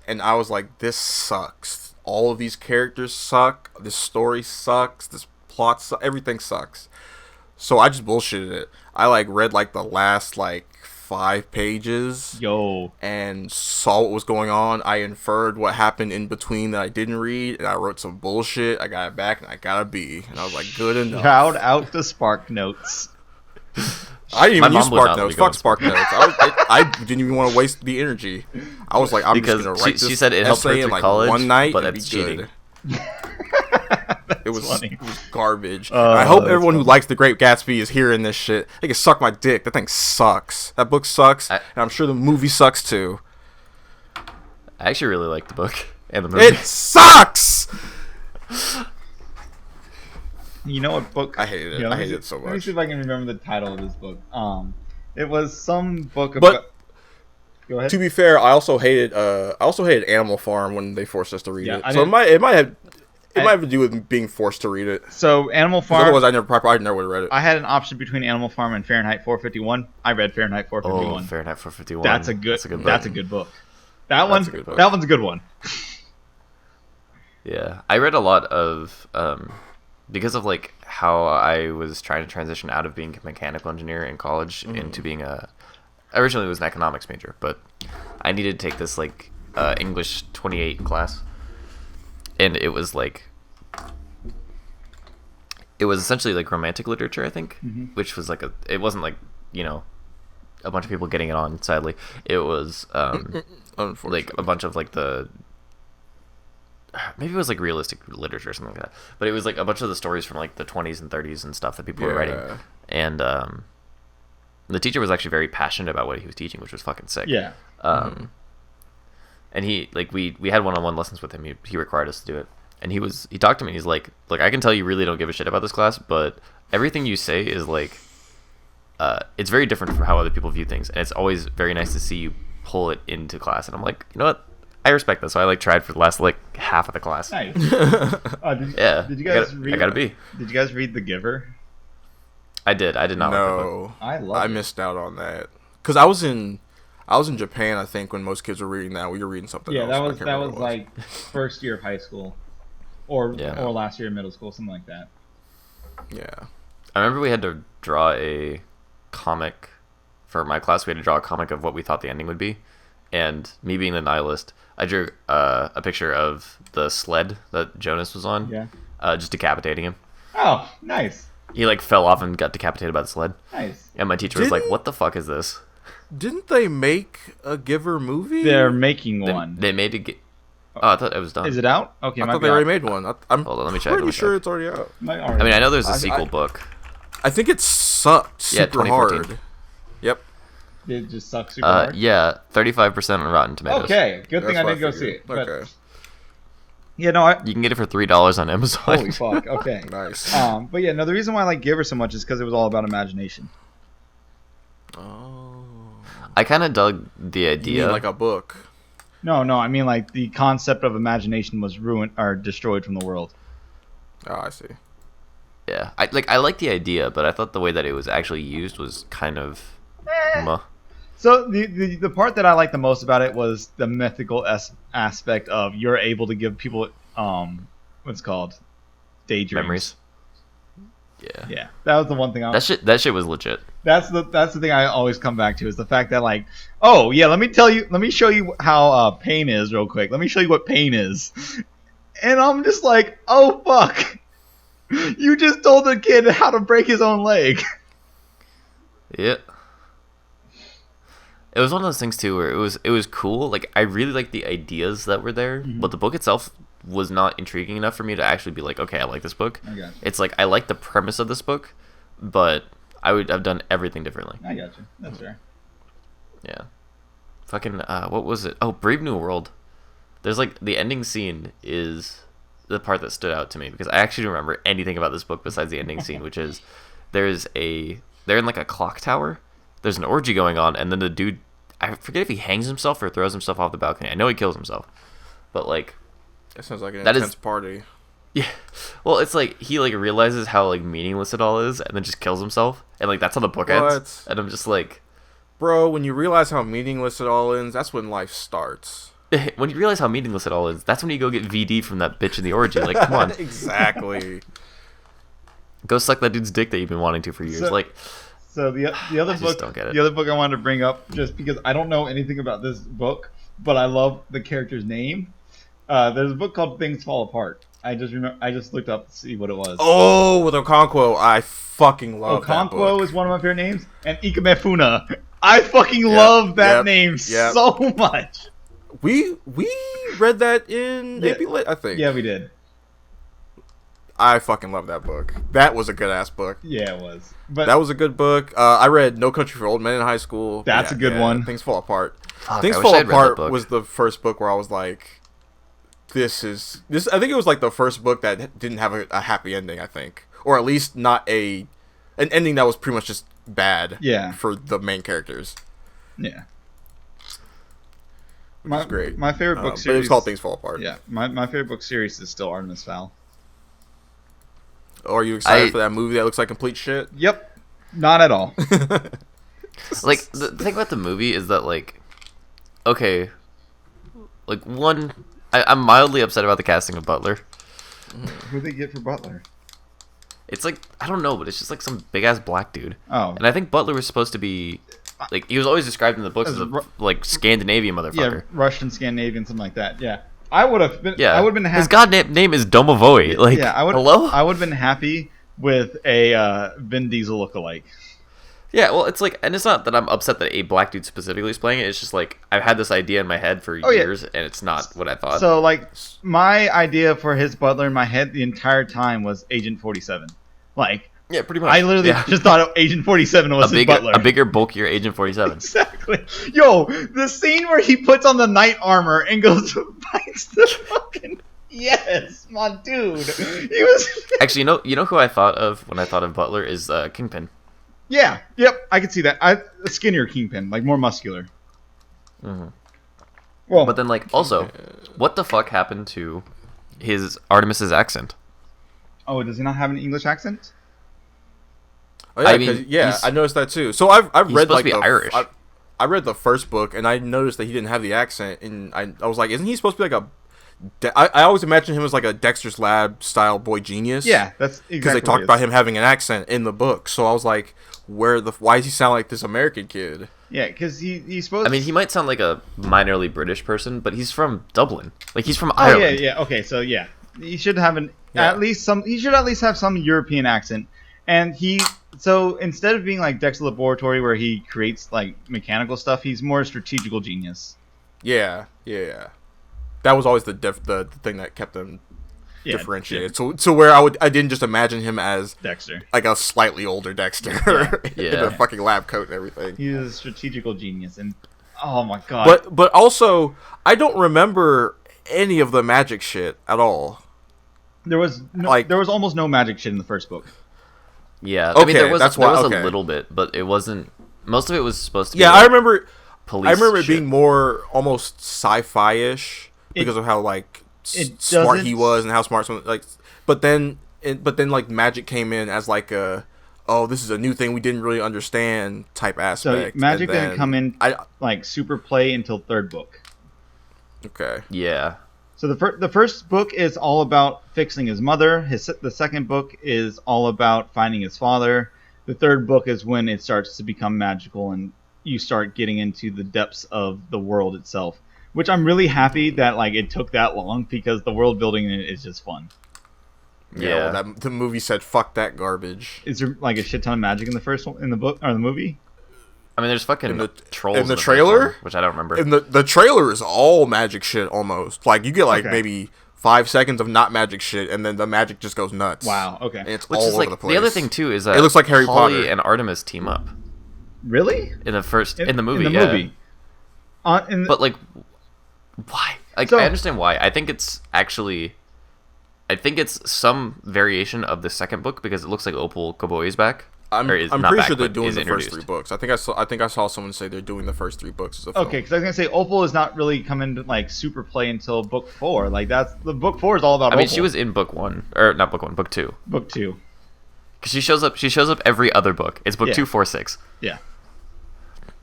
And I was like, this sucks. All of these characters suck. This story sucks. This plot sucks. Everything sucks. So I just bullshitted it. I like read like the last like 5 pages Yo, and saw what was going on. I inferred what happened in between that I didn't read, and I wrote some bullshit. I got it back, and I got a B. And I was like, good enough. shout out to Spark Notes. I didn't even My use mom would Spark not let me Notes. go Fuck on Spark Notes. I didn't even want to waste the energy. I was like, I'm Because just gonna write she this said it helped her essay in through like college, one night but and be that's cheating. good. It was funny. garbage. Oh, I hope that's everyone who funny. likes The Great Gatsby is hearing this shit. They can suck my dick. That thing sucks. That book sucks, and I'm sure the movie sucks too. I actually really liked the book and the movie. It sucks. You know what book? I hated it. Yeah, I let me hated see- it so Let me much. see if I can remember the title of this book. It was some book But- about. Go ahead. To be fair, I also hated Animal Farm when they forced us to read Yeah, it. I So it didn't- might have to do with being forced to read it. So Animal 'Cause Farm. otherwise, I never would have read it. I had an option between Animal Farm and Fahrenheit 451. I read Fahrenheit Oh, 451. Fahrenheit 451. That's a good. book. That's a good book. That one's a good book. that one's a good one. Yeah, I read a lot of because of like how I was trying to transition out of being a mechanical engineer in college into being originally it was an economics major, but I needed to take this like English 28 class, and it was essentially like romantic literature, I think, which was like it wasn't like, you know, a bunch of people getting it on, sadly. It was Unfortunately, like a bunch of like maybe it was like realistic literature or something like that, but it was like a bunch of the stories from like the 20s and 30s and stuff that people were writing, Yeah. and the teacher was actually very passionate about what he was teaching, which was fucking sick. Yeah. And he like we had one-on-one lessons with him. He required us to do it, and he talked to me. He's like, look, I can tell you really don't give a shit about this class, but everything you say is like it's very different from how other people view things, and it's always very nice to see you pull it into class. And I'm like, you know what, I respect that. So I like tried for the last like half of the class. Nice. Yeah, Did you guys read? I got a B. Did you guys read The Giver? I did not like that book. no, I love I it. missed out on that because I was in Japan. I think when most kids were reading that, we were reading something. Yeah, else. that I was can't remember what it like first year of high school, or Yeah. or last year of middle school, something like that. Yeah. I remember we had to draw a comic for my class. We had to draw a comic of what we thought the ending would be, and me being the nihilist, I drew a picture of the sled that Jonas was on, Yeah. just decapitating him. Oh, nice, He like fell off and got decapitated by the sled, nice. and my teacher was like, Didn't- "What the fuck is this?" Didn't they make a Giver movie? They're making They, one. they made it. Oh, I thought it was done. Is it out? Okay, I might thought be they already out. made one. I'm Hold on, let me check, let pretty me sure check. it's already out. Might I mean, I know there's a I- sequel book. I think it sucked Yeah, super 2014. hard. Yep. It just sucks super hard. Yeah, 35% on Rotten Tomatoes. Okay, good thing That's I what didn't go see figured. it. But Okay. yeah, no, I, You can get it for $3 on Amazon. holy fuck. Okay. Nice. But yeah, no, the reason why I like Giver so much is because it was all about imagination. Oh. I kind of dug the You idea. mean like a book? No, I mean like the concept of imagination was ruined or destroyed from the world. Oh, I see. Yeah, I like the idea, but I thought the way that it was actually used was kind of. Muh. So the part that I liked the most about it was the mythical aspect of you're able to give people what's it called daydreams. Memories. Yeah. Yeah, that was the one thing. That shit was legit. That's the thing I always come back to is the fact that like, oh yeah, let me show you how pain is real quick. Let me show you what pain is, and I'm just like, oh fuck, you just told the kid how to break his own leg. Yeah. It was one of those things too where it was cool. Like I really liked the ideas that were there, but the book itself was not intriguing enough for me to actually be like, okay, I like this book. I got you. It's like I like the premise of this book, but I would have done everything differently. I got you. That's fair. Yeah. Fucking what was it? Oh, Brave New World. There's like the ending scene is the part that stood out to me because I actually don't remember anything about this book besides the ending scene, which is they're in like a clock tower. There's an orgy going on, and then the dude, I forget if he hangs himself or throws himself off the balcony. I know he kills himself, but like that sounds like an intense party. Yeah, well, it's like he like realizes how like meaningless it all is, and then just kills himself, and like that's how the book ends. And I'm just like, bro, when you realize how meaningless it all is, that's when life starts. When you realize how meaningless it all is, that's when you go get VD from that bitch in the orgy. Like, come on, exactly. Go suck that dude's dick that you've been wanting to for years. So the other book, the other book I wanted to bring up, just because I don't know anything about this book, but I love the character's name. There's a book called Things Fall Apart. I just looked up to see what it was. Oh, with Okonkwo, I fucking love that book. Okonkwo is one of my favorite names, and Ikamefuna. I fucking love that name so much. We read that in AP Lit, I think. Yeah, we did. I fucking love that book. That was a good ass book. Yeah, it was. But that was a good book. I read No Country for Old Men in high school. That's a good one. Things Fall Apart. Fuck, Things Fall Apart was the first book where I was like, this. I think it was like the first book that didn't have a happy ending. I think, or at least not an ending that was pretty much just bad. Yeah. For the main characters. Yeah. Which is great. My favorite book But series. it was called Things Fall Apart. Yeah. My favorite book series is still Artemis Fowl. Are you excited for that movie that looks like complete shit? Yep. Not at all. Like, the thing about the movie is that, like, okay, like, one, I'm mildly upset about the casting of Butler. Who'd they get for Butler? It's like, I don't know, but it's just like some big-ass black dude. Oh. And I think Butler was supposed to be, like, he was always described in the books as a, like, Scandinavian motherfucker. Yeah, Russian, Scandinavian, something like that, yeah. I would have been. Yeah, I would have been happy. His goddamn name is Domovoy. Like, yeah, hello? I would have been happy with a Vin Diesel lookalike. Yeah, well, it's like, and it's not that I'm upset that a black dude specifically is playing it. It's just like I've had this idea in my head for years, and it's not what I thought. So, like, my idea for his Butler in my head the entire time was Agent 47. Like, yeah, pretty much. I literally just thought Agent 47 was his Butler. A bigger, bulkier Agent 47. Exactly. Yo, the scene where he puts on the knight armor and goes fights the fucking yes, my dude. He was actually, you know who I thought of when I thought of Butler is Kingpin. Yeah. Yep. I could see that. A skinnier Kingpin, like more muscular. Mm-hmm. Well, but then, like, also, what the fuck happened to his Artemis's accent? Oh, does he not have an English accent? Oh, yeah, I mean, I noticed that too. So I've read like Irish. I read the first book and I noticed that he didn't have the accent, and I was like, isn't he supposed to be like a? I always imagine him as like a Dexter's Lab style boy genius. Yeah, that's exactly because they talked about him having an accent in the book. So I was like, why does he sound like this American kid? Yeah, because he's supposed. I mean, he might sound like a minorly British person, but he's from Dublin. Like, he's from Oh Ireland. yeah. Okay, so yeah, he should have at least some. He should at least have some European accent, and so instead of being like Dexter Laboratory where he creates like mechanical stuff, he's more a strategical genius. Yeah. That was always the thing that kept him differentiated. Yeah. So where I didn't just imagine him as Dexter, like a slightly older Dexter, in a fucking lab coat and everything. He's a strategical genius, and oh my god. But also, I don't remember any of the magic shit at all. There was almost no magic shit in the first book. Yeah, okay, I mean, there was a little bit, but it wasn't. Most of it was supposed to be. Yeah, like, I remember. Police I remember it shit. being more almost sci-fi-ish because of how like smart he was and how smart someone like. But then like magic came in as like this is a new thing we didn't really understand type aspect. So magic didn't come in like super play until third book. Okay. Yeah. So the first book is all about fixing his mother. The second book is all about finding his father. The third book is when it starts to become magical and you start getting into the depths of the world itself. Which I'm really happy that like it took that long because the world building in it is just fun. Yeah. Well, the movie said fuck that garbage. Is there like a shit ton of magic in the first one, in the book or the movie? I mean, there's fucking trolls in the first trailer, one, which I don't remember. And the trailer is all magic shit almost. Like you get like maybe 5 seconds of not magic shit, and then the magic just goes nuts. Wow. Okay. And it's Which all is over like the place. the other thing too is that it looks like Harry Holly Potter and Artemis team up Really? in the first in the movie. In the movie. But like, why? Like, So- I understand why. I think it's some variation of the second book because it looks like Opal Koboi is back. I'm Or is pretty not back, sure they're but doing is the first introduced. 3 books. I think I saw someone say they're doing the first 3 books as a film. Okay, because I was gonna say Opal is not really coming to like super play until book 4. Like that's the book 4 is all about. I mean, Opal. she was in book 1 or not book 1, book 2. book 2. Because she shows up every other book. It's book Yeah. 2, 4, 6. Yeah.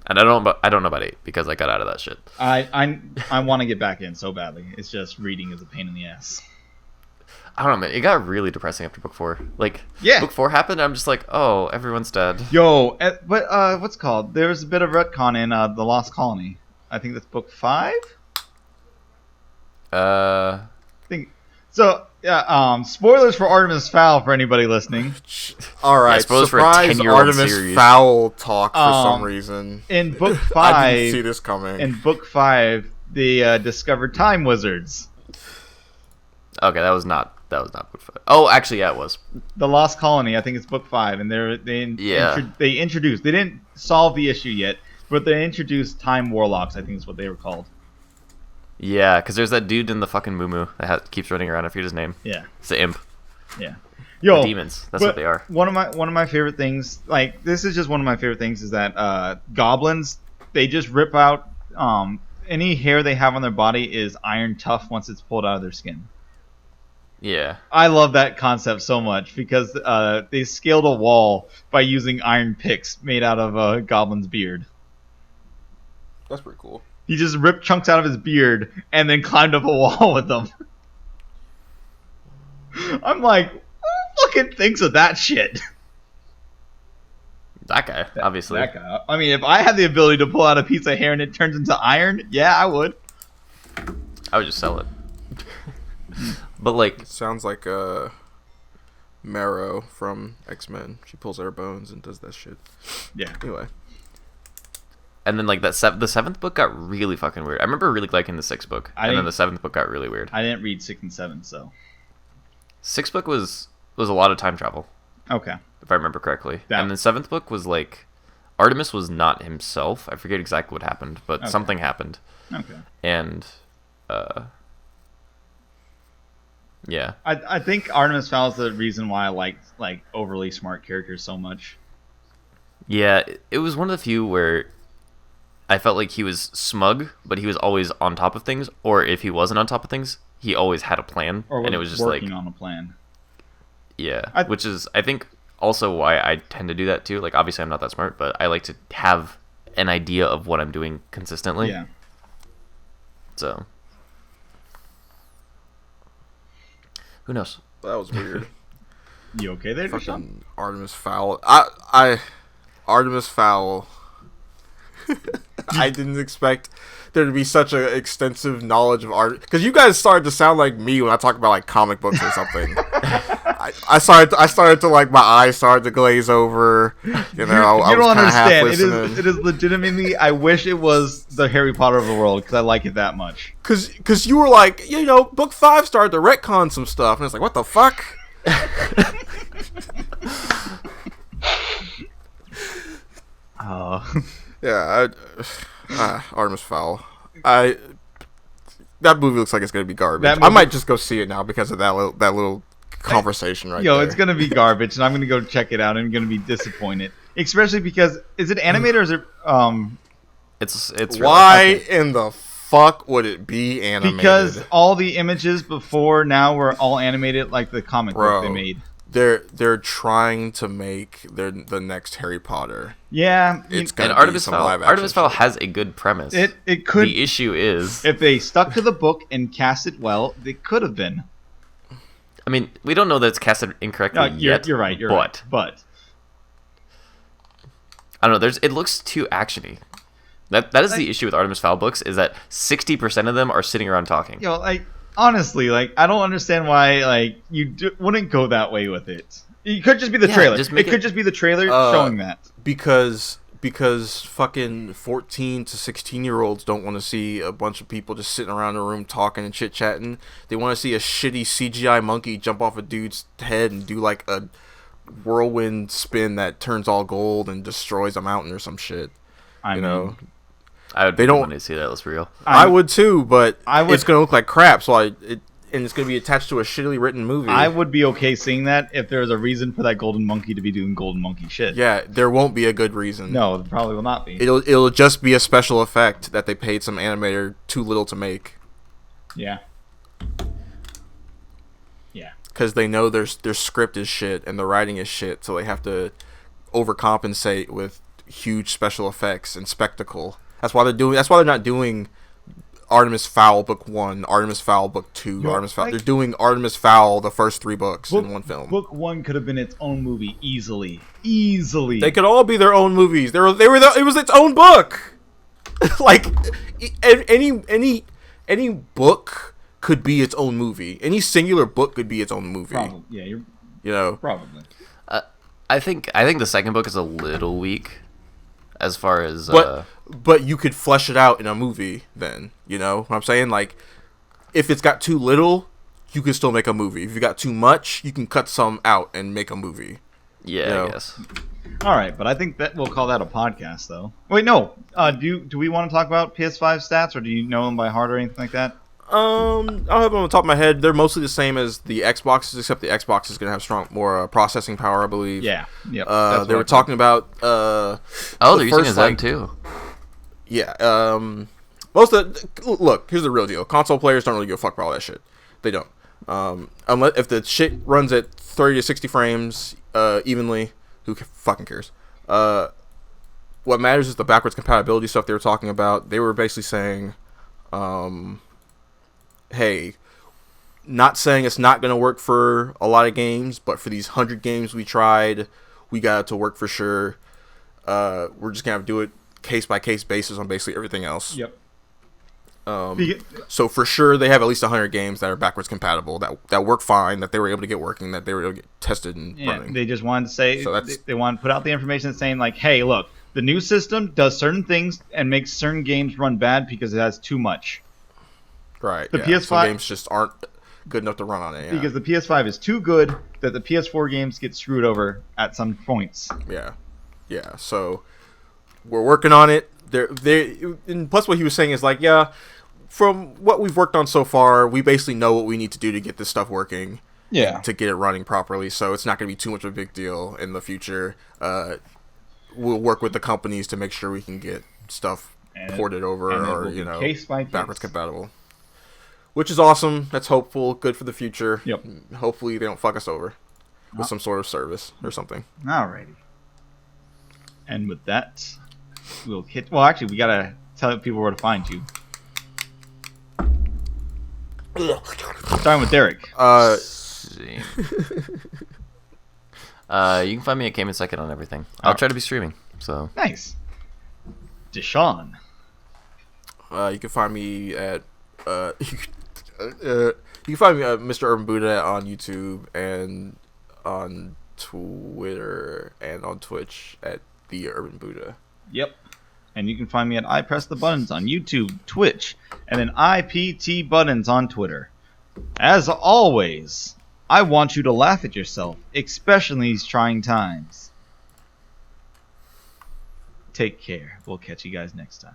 And I don't know about 8 because I got out of that shit. I want to get back in so badly. It's just reading is a pain in the ass. I don't know, man. It got really depressing after book 4. Like, Yeah. book 4 happened, and I'm just like, oh, everyone's dead. But what's it called? There's a bit of retcon in the Lost Colony. I think that's book 5. Uh, So. Yeah. Spoilers for Artemis Fowl for anybody listening. All right, I suppose for a surprise 10-year-old Artemis series. Fowl talk for some reason. In book I didn't see 5, this coming. in book 5, they discovered time wizards. okay, that was not book 5. Oh, actually, yeah, it was. The Lost Colony, I think it's book 5, and they introduced. They didn't solve the issue yet, but they introduced time warlocks. I think is what they were called. Yeah, because there's that dude in the fucking moo keeps running around. I forget his name. Yeah, It's the imp. yeah. Yo, The demons. That's what they are. One of my favorite things, like this is just one of my favorite things, is that goblins, they just rip out any hair they have on their body is iron tough once it's pulled out of their skin. Yeah. I love that concept so much because they scaled a wall by using iron picks made out of a goblin's beard. That's pretty cool. He just ripped chunks out of his beard and then climbed up a wall with them. I'm like, who fucking thinks of that shit? That guy, obviously. That guy. I mean, if I had the ability to pull out a piece of hair and it turns into iron, yeah, I would. I would just sell it. But, like, Sounds like Marrow from X-Men. She pulls out her bones and does that shit. Yeah. Anyway. and then, like, the 7th book got really fucking weird. I remember really liking the 6th book, and then the 7th book got really weird. I didn't read 6 and 7, so. 6th book was a lot of time travel, Okay. if I remember correctly. Yeah. And the 7th book was, like, Artemis was not himself. I forget exactly what happened, but something happened. Okay. And, yeah. I think Artemis Fowl is the reason why I like overly smart characters so much. Yeah, it was one of the few where I felt like he was smug, but he was always on top of things, or if he wasn't on top of things, he always had a plan, Or and it was just like, working on a plan. yeah, which is, I think, also why I tend to do that too. Like, obviously I'm not that smart, but I like to have an idea of what I'm doing consistently. Yeah. So, who knows? That was weird. You okay there, Deshaun? Fucking Artemis Fowl. Artemis Fowl. I didn't expect there to be such an extensive knowledge of art, because you guys started to sound like me when I talk about like comic books or something. I started to like, my eyes started to glaze over. You know, I You don't was kinda half understand. listening. It is legitimately. I wish it was the Harry Potter of the world because I like it that much. Cause you were like, you know, book 5 started to retcon some stuff, and it's like, what the fuck? Oh. Yeah, Artemis Fowl. That movie looks like it's gonna be garbage. That I movie- might just go see it now because of that little conversation right Yo, there. it's gonna be garbage, and I'm gonna go check it out. And I'm gonna be disappointed, especially because is it animated or is it It's Why in the fuck would it be animated? Because all the images before now were all animated like the comic book they made. they're trying to make the next Harry Potter. Yeah, It's And gonna be Artemis some Fowl, live Artemis action Fowl shit. has a good premise. it could. The issue is, If they stuck to the book and cast it well, it could have been. I mean, we don't know that it's casted incorrectly No, yet. you're right. But I don't know. It looks too actiony. That is the issue with Artemis Fowl books, is that 60% of them are sitting around talking. like honestly, like I don't understand why like wouldn't go that way with it. It could just be the Yeah, trailer. just make It could it- just be the trailer showing that. because fucking 14 to 16-year-olds don't want to see a bunch of people just sitting around a room talking and chit-chatting. They want to see a shitty CGI monkey jump off a dude's head and do like a whirlwind spin that turns all gold and destroys a mountain or some shit. I mean, know, I would They don't- want to see that. Let's be real. I would too, but I would- it's gonna look like crap. So and it's gonna be attached to a shittily written movie. I would be okay seeing that if there was a reason for that golden monkey to be doing golden monkey shit. Yeah, there won't be a good reason. No, it probably will not be. It'll just be a special effect that they paid some animator too little to make. Yeah. Yeah. Because they know their script is shit and the writing is shit, so they have to overcompensate with huge special effects and spectacle. That's why they're not doing Artemis Fowl Book 1, Artemis Fowl Book 2, Yo, Artemis Fowl. like- They're doing Artemis Fowl the first 3 books in one film. Book 1 could have been its own movie easily. Easily. They could all be their own movies. It was its own book. Like any book could be its own movie. Any singular book could be its own movie. Probably. Yeah, you're You know. probably. I think the second book is a little weak, as far as. But you could flesh it out in a movie then, you know what I'm saying? Like, if it's got too little, you can still make a movie. If you got too much, you can cut some out and make a movie. Yeah, you know. I guess. All right, but I think that we'll call that a podcast, though. Wait, no. Do we want to talk about PS5 stats, or do you know them by heart or anything like that? I don't have them on the top of my head. They're mostly the same as the Xboxes, except the Xbox is going to have more processing power, I believe. Yeah. Yep. They were talking about. Oh, the they're using a first, Zen like- too. Yeah. Look, here's the real deal. Console players don't really give a fuck about all that shit. They don't. Unless if the shit runs at 30 to 60 frames evenly, who fucking cares? What matters is the backwards compatibility stuff they were talking about. They were basically saying, hey, not saying it's not going to work for a lot of games, but for these 100 games we tried, we got it to work for sure. We're just going to have to do it case by case basis on basically everything else. Yep. So for sure they have at least 100 games that are backwards compatible, that work fine, that they were able to get working, that they were able to get tested and running. They just wanted to say, So that's- they want to put out the information saying, like, hey, look, the new system does certain things and makes certain games run bad because it has too much. Right. The yeah. PS5 Some games just aren't good enough to run on it. Yeah. Because the PS5 is too good that the PS4 games get screwed over at some points. Yeah. So we're working on it. And plus what he was saying is like, yeah, from what we've worked on so far, we basically know what we need to do to get this stuff working. Yeah. To get it running properly, so it's not going to be too much of a big deal in the future. We'll work with the companies to make sure we can get stuff ported over and it or will be case by case. backwards compatible. Which is awesome. That's hopeful. Good for the future. Yep. Hopefully they don't fuck us over with some sort of service or something. Alrighty. And with that, we'll hit. Well, actually, we gotta tell people where to find you. Starting with Derek. See. You can find me at Cayman Second on everything. I'll try to be streaming. So Nice. Deshaun. You can find me at you can find me at Mr. Urban Buddha on YouTube and on Twitter and on Twitch at The Urban Buddha. Yep. And you can find me at I Press the Buttons on YouTube, Twitch, and then IPT Buttons on Twitter. As always, I want you to laugh at yourself, especially in these trying times. Take care. We'll catch you guys next time.